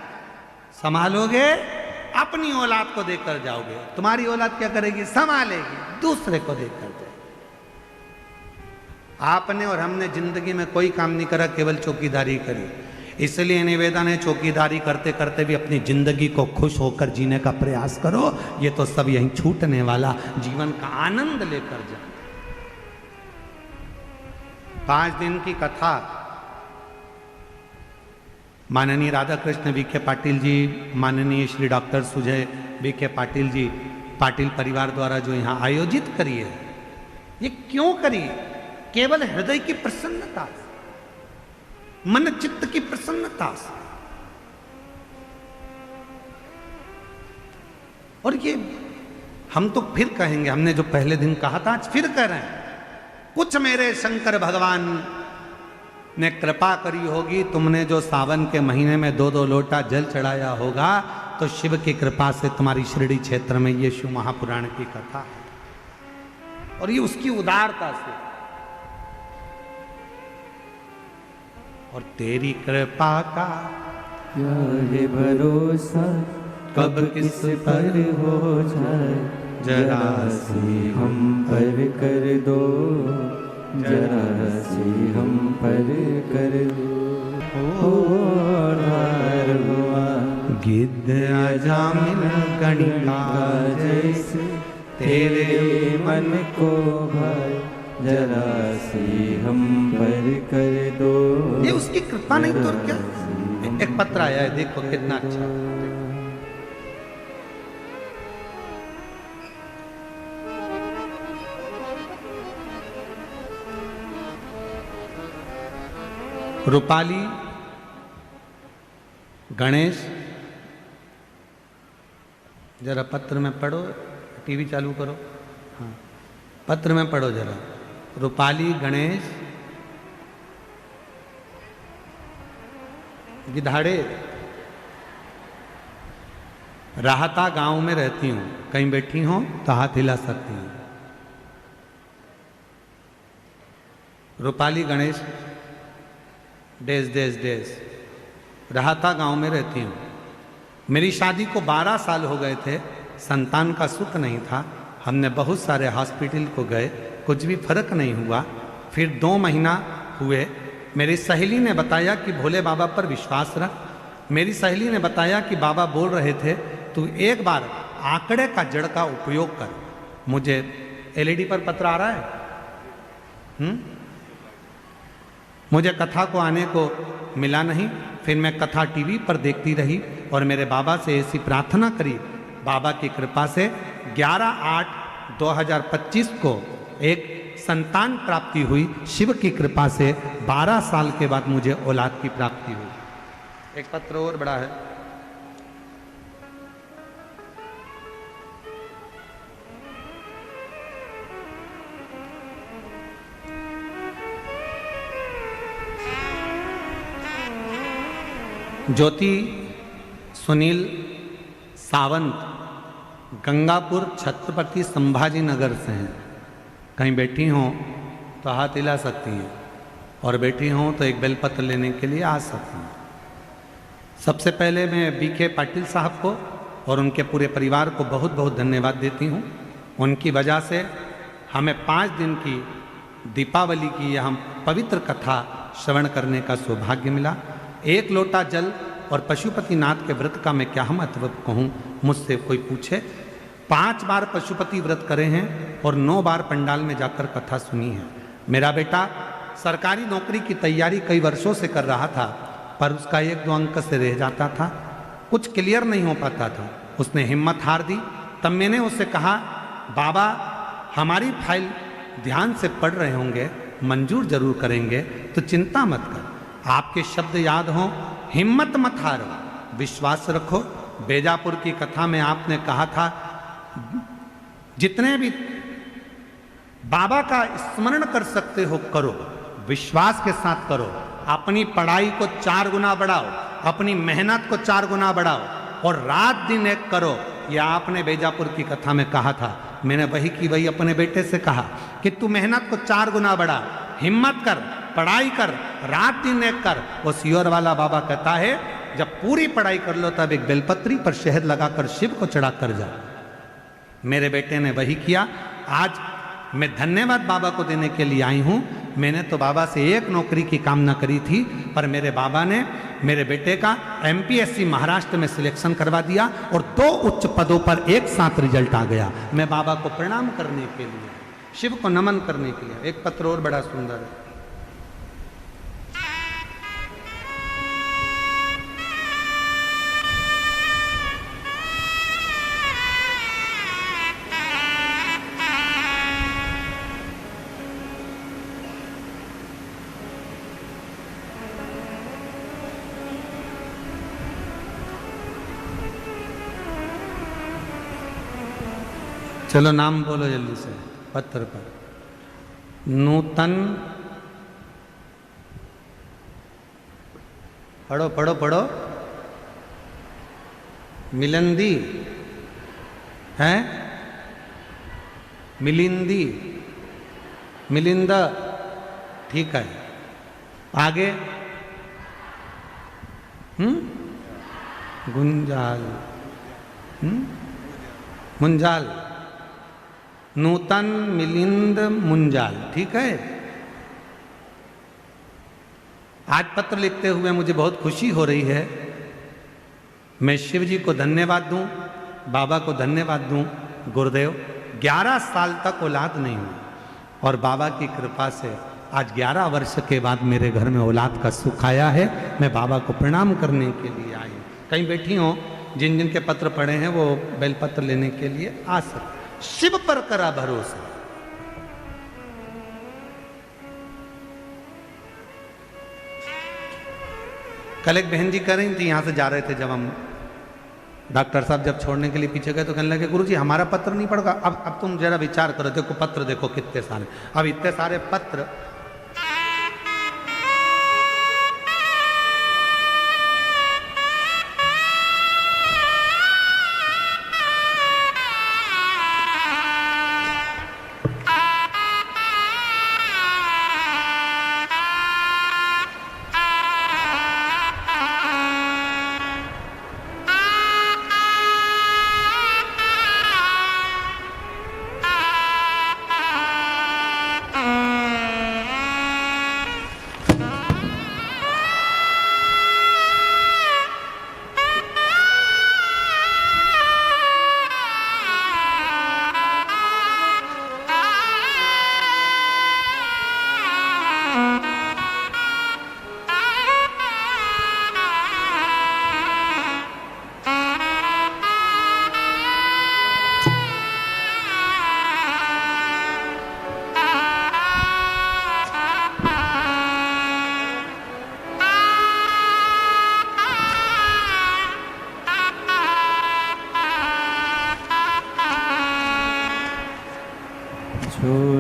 संभालोगे, अपनी औलाद को देकर जाओगे, तुम्हारी औलाद क्या करेगी? संभालेगी, दूसरे को देकर जाएगी। आपने और हमने जिंदगी में कोई काम नहीं करा, केवल चौकीदारी करी। इसलिए निवेदन है, चौकीदारी करते करते भी अपनी जिंदगी को खुश होकर जीने का प्रयास करो। ये तो सब यहीं छूटने वाला, जीवन का आनंद लेकर जाओ। 5 दिन की कथा माननीय राधा कृष्ण वीके पाटिल जी, माननीय श्री डॉक्टर सुजय वीके पाटिल जी, पाटिल परिवार द्वारा जो यहाँ आयोजित करी है, ये क्यों करी? केवल हृदय की प्रसन्नता से, मन चित्त की प्रसन्नता से। और ये हम तो फिर कहेंगे, हमने जो पहले दिन कहा था आज फिर कह रहे हैं, कुछ मेरे शंकर भगवान ने कृपा करी होगी, तुमने जो सावन के महीने में 2-2 लोटा जल चढ़ाया होगा, तो शिव की कृपा से तुम्हारी शिरडी क्षेत्र में ये शिव महापुराण की कथा है। और ये उसकी उदारता से, और तेरी कृपा का क्या है भरोसा, कब किस पर हो जाए, जरा सी हम पर कर दो, जरा सी हम पर कर दो। धार हुआ गिद्ध अजामिन गणिका जैसे तेरे मन को भाई, जरा सी हम पर कर दो। ये उसकी कृपा नहीं तो क्या? एक पत्र आया है, देखो कितना अच्छा। रूपाली, गणेश, जरा पत्र में पढ़ो, टीवी चालू करो, हाँ पत्र में पढ़ो जरा। रूपाली, गणेश, गिधाड़े, राहता गांव में रहती हूँ, कहीं बैठी हो तो हाथ हिला सकती हूँ। रूपाली, गणेश, डेस डेस डेस, राहता गांव में रहती हूँ। मेरी शादी को 12 साल हो गए थे, संतान का सुख नहीं था, हमने बहुत सारे हॉस्पिटल को गए, कुछ भी फर्क नहीं हुआ। फिर 2 महीना हुए, मेरी सहेली ने बताया कि भोले बाबा पर विश्वास रख। मेरी सहेली ने बताया कि बाबा बोल रहे थे तू एक बार आंकड़े का जड़ का उपयोग कर। मुझे एलईडी पर पत्र आ रहा है, मुझे कथा को आने को मिला नहीं। फिर मैं कथा टीवी पर देखती रही और मेरे बाबा से ऐसी प्रार्थना करी, बाबा की कृपा से 11/8/2025 को एक संतान प्राप्ति हुई। शिव की कृपा से 12 साल के बाद मुझे औलाद की प्राप्ति हुई। एक पत्र और बड़ा है, ज्योति सुनील सावंत गंगापुर छत्रपति संभाजी नगर से हैं। कहीं बैठी हों तो हाथ हिला सकती हैं और बैठी हों तो एक बेलपत्र लेने के लिए आ सकती हैं। सबसे पहले मैं बीके पाटिल साहब को और उनके पूरे परिवार को बहुत बहुत धन्यवाद देती हूँ। उनकी वजह से हमें 5 दिन की दीपावली की यह पवित्र कथा श्रवण करने का सौभाग्य मिला। 1 लोटा जल और पशुपतिनाथ के व्रत का मैं क्या महत्व कहूँ, मुझसे कोई पूछे। 5 बार पशुपति व्रत करे हैं और 9 बार पंडाल में जाकर कथा सुनी है। मेरा बेटा सरकारी नौकरी की तैयारी कई वर्षों से कर रहा था, पर उसका 1-2 अंक से रह जाता था, कुछ क्लियर नहीं हो पाता था। उसने हिम्मत हार दी। तब मैंने उससे कहा, बाबा हमारी फाइल ध्यान से पढ़ रहे होंगे, मंजूर जरूर करेंगे, तो चिंता मत कर। आपके शब्द याद हों, हिम्मत मत हारो, विश्वास रखो। बेजापुर की कथा में आपने कहा था, जितने भी बाबा का स्मरण कर सकते हो करो, विश्वास के साथ करो। अपनी पढ़ाई को 4 गुना बढ़ाओ, अपनी मेहनत को 4 गुना बढ़ाओ और रात दिन एक करो। यह आपने बेजापुर की कथा में कहा था। मैंने वही की वही अपने बेटे से कहा कि तू मेहनत को 4 गुना बढ़ा, हिम्मत कर, पढ़ाई कर, रात दिन एक कर। वो सियोर वाला बाबा कहता है, जब पूरी पढ़ाई कर लो तब एक बेलपत्री पर शहद लगाकर शिव को चढ़ा कर जा। मेरे बेटे ने वही किया। आज मैं धन्यवाद बाबा को देने के लिए आई हूँ। मैंने तो बाबा से 1 नौकरी की कामना करी थी, पर मेरे बाबा ने मेरे बेटे का MPSC महाराष्ट्र में सिलेक्शन करवा दिया और 2 उच्च पदों पर एक साथ रिजल्ट आ गया। मैं बाबा को प्रणाम करने के लिए, शिव को नमन करने के लिए। एक पत्र और बड़ा सुंदर है। चलो नाम बोलो जल्दी से पत्र पर। नूतन, पढ़ो पढ़ो पढ़ो। मिलंदी है, मिलिंदी, मिलिंदा, ठीक है। आगे गुंजाल, मुंजाल, नूतन, मिलिंद, मुंजाल, ठीक है। आज पत्र लिखते हुए मुझे बहुत खुशी हो रही है। मैं शिव जी को धन्यवाद दूं, बाबा को धन्यवाद दूं। गुरुदेव 11 साल तक औलाद नहीं हुई और बाबा की कृपा से आज 11 वर्ष के बाद मेरे घर में औलाद का सुख आया है। मैं बाबा को प्रणाम करने के लिए आई हूँ। कहीं बैठी हो, जिन जिन के पत्र पढ़े हैं वो बेलपत्र लेने के लिए आ सकते। शिव पर करा भरोसा। कल एक बहन जी कह रही थी, यहां से जा रहे थे जब हम, डॉक्टर साहब जब छोड़ने के लिए पीछे गए तो कहने लगे, गुरुजी हमारा पत्र नहीं पढ़ा। अब तुम जरा विचार करो, देखो पत्र देखो कितने सारे। अब इतने सारे पत्र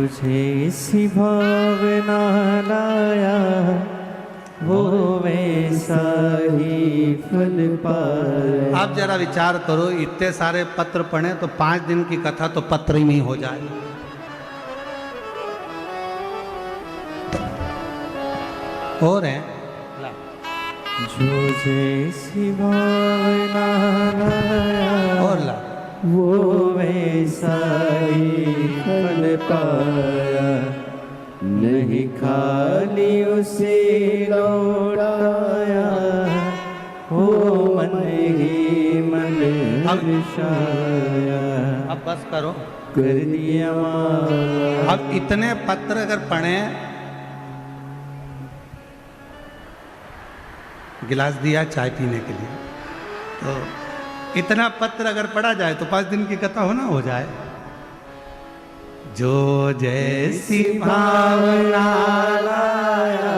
जैसी भावना लाया वो वैसा ही फल पाया। आप जरा विचार करो, इतने सारे पत्र पढ़े तो 5 दिन की कथा तो पत्र ही नहीं हो जाए। और है जो जैसी भावना लाया और ला वो वैसा ही फल पाया, नहीं खाली उसे लौटाया, हो मन ही मन हर्षाया। अब बस करो, कर दिया माला। अब इतने पत्र अगर पढ़े, गिलास दिया चाय पीने के लिए, तो इतना पत्र अगर पढ़ा जाए तो 5 दिन की कथा होना हो जाए। जो जैसी भावना लाया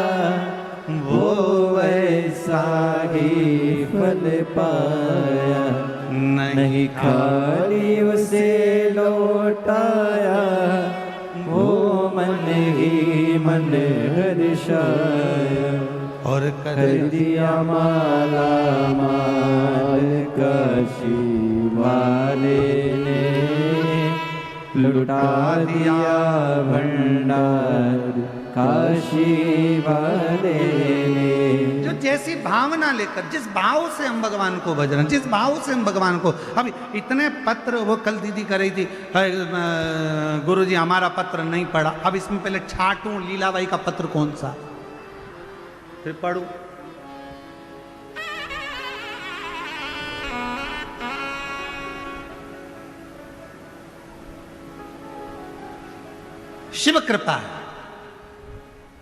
वो वैसा ही फल पाया, नहीं खाली उसे लौटाया, वो मन ही मन हर्षाया। और कर दिया माला माल काशी वाले ने, लुटा दिया भंडार काशी वाले ने। जो जैसी भावना लेकर, जिस भाव से हम भगवान को भज रहे हैं, जिस भाव से हम भगवान को, अब इतने पत्र, वो कल दीदी कर रही थी, गुरुजी हमारा पत्र नहीं पढ़ा। अब इसमें पहले छाटूं लीलाबाई का पत्र कौन सा, फिर पढ़ू। शिव कृपा है।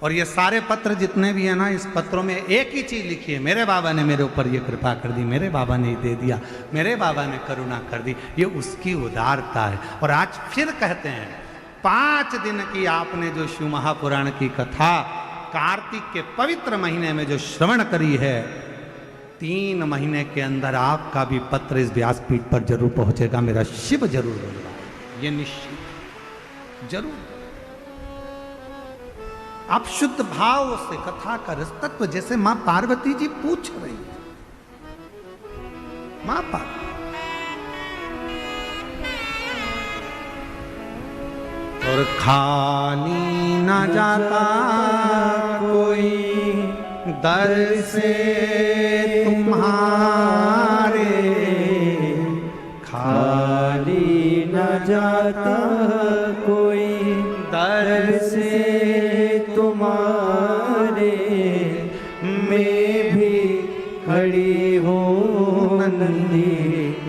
और ये सारे पत्र जितने भी है ना, इस पत्रों में एक ही चीज लिखी है, मेरे बाबा ने मेरे ऊपर ये कृपा कर दी, मेरे बाबा ने दे दिया, मेरे बाबा ने करुणा कर दी, ये उसकी उदारता है। और आज फिर कहते हैं, 5 दिन की आपने जो शिव महापुराण की कथा कार्तिक के पवित्र महीने में जो श्रवण करी है, 3 महीने के अंदर आपका भी पत्र इस व्यासपीठ पर जरूर पहुंचेगा, मेरा शिव जरूर बोलेगा, ये निश्चित जरूर। आप शुद्ध भाव से कथा का रसतत्व, जैसे मां पार्वती जी पूछ रही थी, मां पार्वती, और खाली न जाता कोई दर से तुम्हारे, खाली न जाता कोई दर से तुम्हारे, मैं भी खड़ी हूँ नंदी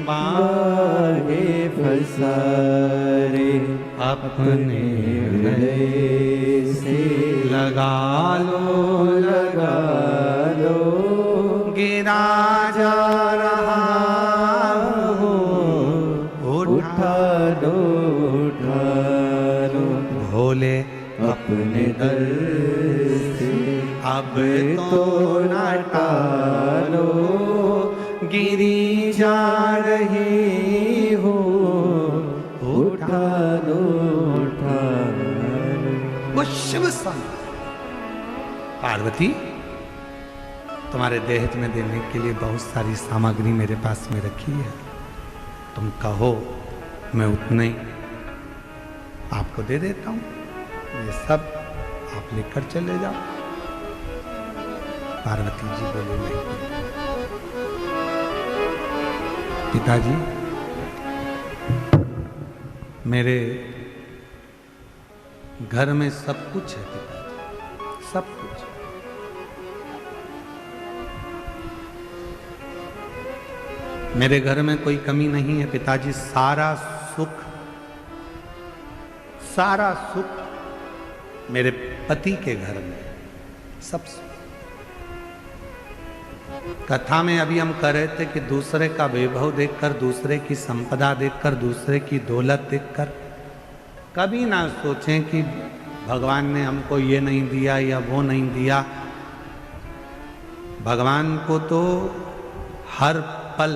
बागे फसारे, अपने हृदय से लगा लो, गिरा जा रहा हो, उठा लो, भोले अपने दर से अब तो न टालो, गिरी जा रही हो, उठा लो। वो शिव संग पार्वती, तुम्हारे दहेज में देने के लिए बहुत सारी सामग्री मेरे पास में रखी है, तुम कहो मैं उतने ही आपको दे देता हूं, ये सब आप लेकर चले जाओ। पार्वती जी बोले नहीं। पिताजी, मेरे घर में सब कुछ है पिताजी, सब कुछ। मेरे घर में कोई कमी नहीं है पिताजी, सारा सुख मेरे पति के घर में, सब सुख। कथा में अभी हम कह रहे थे कि दूसरे का वैभव देखकर, दूसरे की संपदा देखकर, दूसरे की दौलत देखकर कभी ना सोचें कि भगवान ने हमको ये नहीं दिया या वो नहीं दिया। भगवान को तो हर पल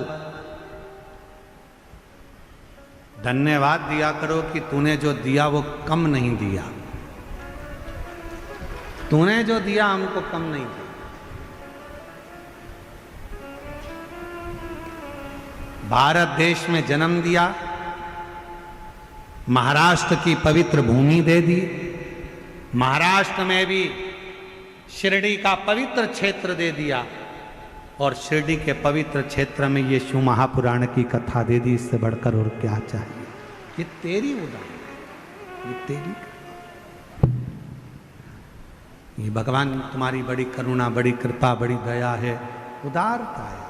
धन्यवाद दिया करो कि तूने जो दिया वो कम नहीं दिया, तूने जो दिया हमको कम नहीं दिया। भारत देश में जन्म दिया, महाराष्ट्र की पवित्र भूमि दे दी, महाराष्ट्र में भी शिरडी का पवित्र क्षेत्र दे दिया, और शिरडी के पवित्र क्षेत्र में ये शिव महापुराण की कथा दे दी, इससे बढ़कर और क्या चाहिए। ये तेरी उदाहरण, ये तेरी, ये भगवान तुम्हारी बड़ी करुणा, बड़ी कृपा, बड़ी दया है, उदारता है।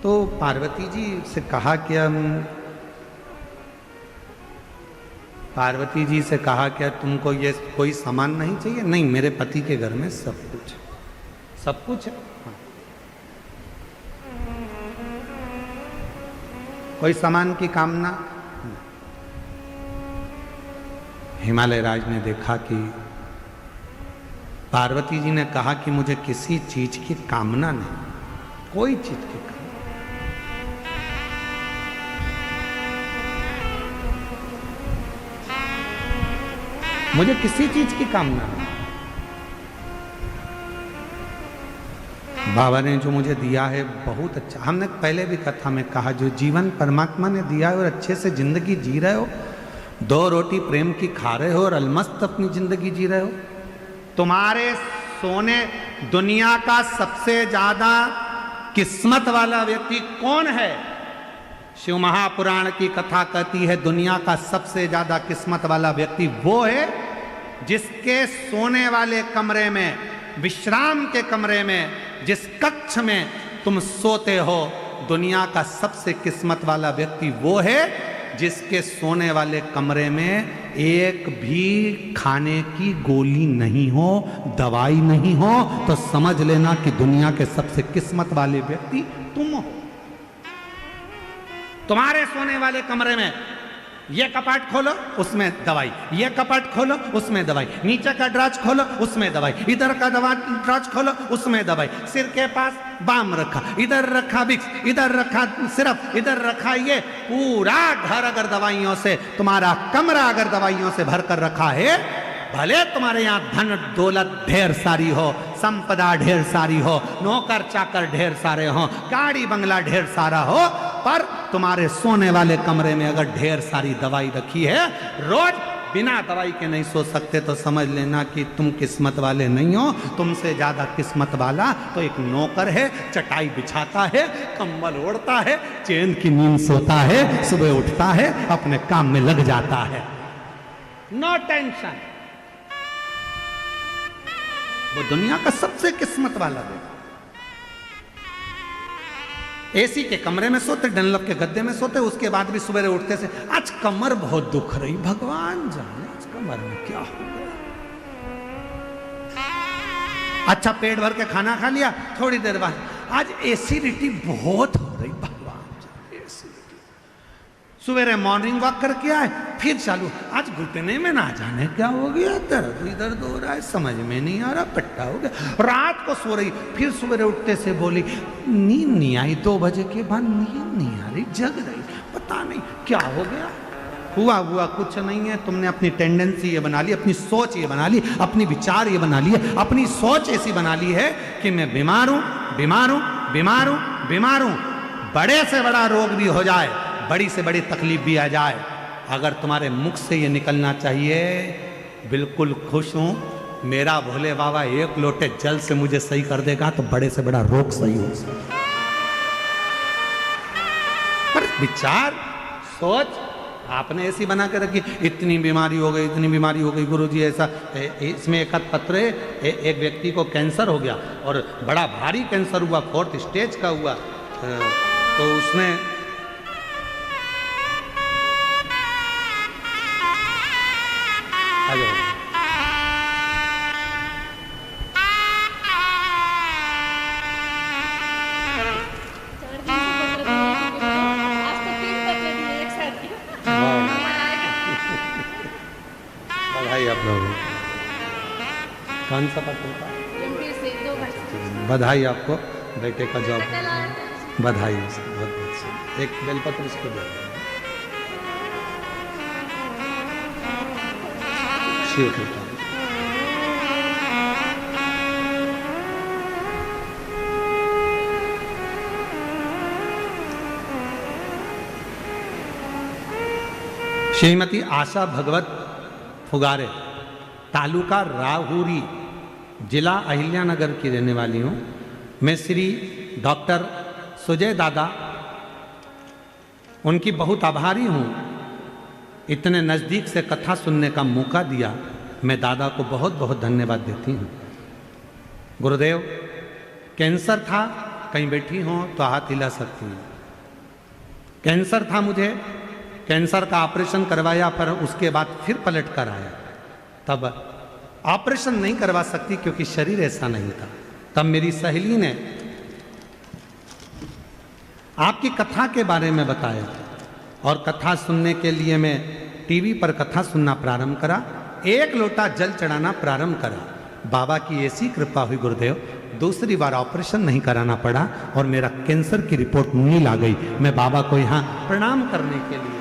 तो पार्वती जी से कहा कि पार्वती जी से कहा क्या तुमको ये कोई सामान नहीं चाहिए? नहीं, मेरे पति के घर में सब कुछ, सब कुछ है। हाँ। कोई सामान की कामना? हिमालय राज ने देखा कि पार्वती जी ने कहा कि मुझे किसी चीज की कामना नहीं, कोई चीज की कामना। मुझे किसी चीज की कामना नहीं। बाबा ने जो मुझे दिया है बहुत अच्छा। हमने पहले भी कथा में कहा, जो जीवन परमात्मा ने दिया है और अच्छे से जिंदगी जी रहे हो, 2 रोटी प्रेम की खा रहे हो और अलमस्त अपनी जिंदगी जी रहे हो। तुम्हारे सोने, दुनिया का सबसे ज्यादा किस्मत वाला व्यक्ति कौन है? शिव महापुराण की कथा कहती है दुनिया का सबसे ज्यादा किस्मत वाला व्यक्ति वो है जिसके सोने वाले कमरे में, विश्राम के कमरे में, जिस कक्ष में तुम सोते हो, दुनिया का सबसे किस्मत वाला व्यक्ति वो है जिसके सोने वाले कमरे में एक भी खाने की गोली नहीं हो, दवाई नहीं हो, तो समझ लेना कि दुनिया के सबसे किस्मत वाले व्यक्ति तुम हो। तुम्हारे सोने वाले कमरे में ये कपाट खोलो, उसमें दवाई, ये कपाट खोलो, उसमें दवाई, नीचे का ड्राज खोलो, उसमें दवाई, इधर का ड्राज खोलो, उसमें दवाई, सिर के पास बाम रखा, इधर रखा विक्स, इधर रखा सिरप, इधर रखा ये, पूरा घर अगर दवाइयों से, तुम्हारा कमरा अगर दवाइयों से भरकर रखा है, भले तुम्हारे यहाँ धन दौलत ढेर सारी हो, संपदा ढेर सारी हो, नौकर चाकर ढेर सारे हो, गाड़ी बंगला ढेर सारा हो, पर तुम्हारे सोने वाले कमरे में अगर ढेर सारी दवाई रखी है, रोज बिना दवाई के नहीं सो सकते, तो समझ लेना कि तुम किस्मत वाले नहीं हो। तुमसे ज्यादा किस्मत वाला तो एक नौकर है, चटाई बिछाता है, कंबल ओढ़ता है, चैन की नींद सोता है, सुबह उठता है, अपने काम में लग जाता है, नो टेंशन। वो दुनिया का सबसे किस्मत वाला है। एसी के कमरे में सोते, डनलप के गद्दे में सोते, उसके बाद भी सुबह उठते से आज कमर बहुत दुख रही, भगवान जाने आज कमर में क्या हो गया। अच्छा पेट भर के खाना खा लिया, थोड़ी देर बाद आज एसिडिटी बहुत हो रही, भगवान जाने एसिडिटी। सवेरे मॉर्निंग वॉक करके आए, फिर चालू, आज घुटने में ना जाने क्या हो गया, दर्द हो रहा है, समझ में नहीं आ रहा, पट्टा हो गया। रात को सो रही, फिर सवेरे उठते से बोली नींद नहीं आई, 2 बजे के बाद नींद नहीं आ रही, जग रही, पता नहीं क्या हो गया। हुआ कुछ नहीं है, तुमने अपनी टेंडेंसी ये बना ली, अपनी सोच ये बना ली, अपनी विचार ये बना ली है, अपनी सोच ऐसी बना ली है कि मैं बीमार हूं, बीमार हूं, बीमार हूं, बीमार हूं। बड़े से बड़ा रोग भी हो जाए, बड़ी से बड़ी तकलीफ भी आ जाए, अगर तुम्हारे मुख से ये निकलना चाहिए बिल्कुल खुश हूं, मेरा भोले बाबा 1 लोटे जल से मुझे सही कर देगा, तो बड़े से बड़ा रोग सही हो सकता। पर विचार, सोच आपने ऐसी बना के रखी, इतनी बीमारी हो गई, इतनी बीमारी हो गई, गुरुजी ऐसा। इसमें एक पत्र है, एक व्यक्ति को कैंसर हो गया और बड़ा भारी कैंसर हुआ, 4th स्टेज का हुआ, तो उसने बधाई आप लोगों को। कौन सा पत्र था? बधाई आपको, बेटे का जॉब, बधाई बहुत बहुत। एक बेलपत्र इसको दे, शिव कृपा। श्रीमती आशा भगवत फुगारे, तालुका राहुरी, जिला अहिल्यानगर की रहने वाली हूँ। मैं श्री डॉक्टर सुजय दादा उनकी बहुत आभारी हूँ, इतने नज़दीक से कथा सुनने का मौका दिया। मैं दादा को बहुत बहुत धन्यवाद देती हूँ। गुरुदेव, कैंसर था, कहीं बैठी हो तो हाथ हिला सकती हूँ। कैंसर था मुझे, कैंसर का ऑपरेशन करवाया, पर उसके बाद फिर पलट कर आया। तब ऑपरेशन नहीं करवा सकती क्योंकि शरीर ऐसा नहीं था। तब मेरी सहेली ने आपकी कथा के बारे में बताया और कथा सुनने के लिए मैं टीवी पर कथा सुनना प्रारंभ करा, 1 लोटा जल चढ़ाना प्रारंभ करा। बाबा की ऐसी कृपा हुई गुरुदेव, दूसरी बार ऑपरेशन नहीं कराना पड़ा और मेरा कैंसर की रिपोर्ट नील आ गई। मैं बाबा को यहाँ प्रणाम करने के लिए,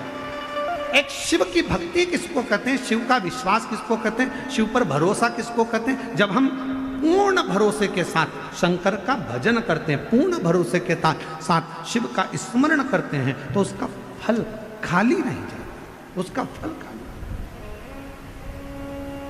एक शिव की भक्ति किसको कहते हैं, शिव का विश्वास किसको कहते हैं, शिव पर भरोसा किसको कहते हैं, जब हम पूर्ण भरोसे के साथ शंकर का भजन करते हैं, पूर्ण भरोसे के साथ शिव का स्मरण करते हैं, तो उसका फल खाली नहीं जाता, उसका फल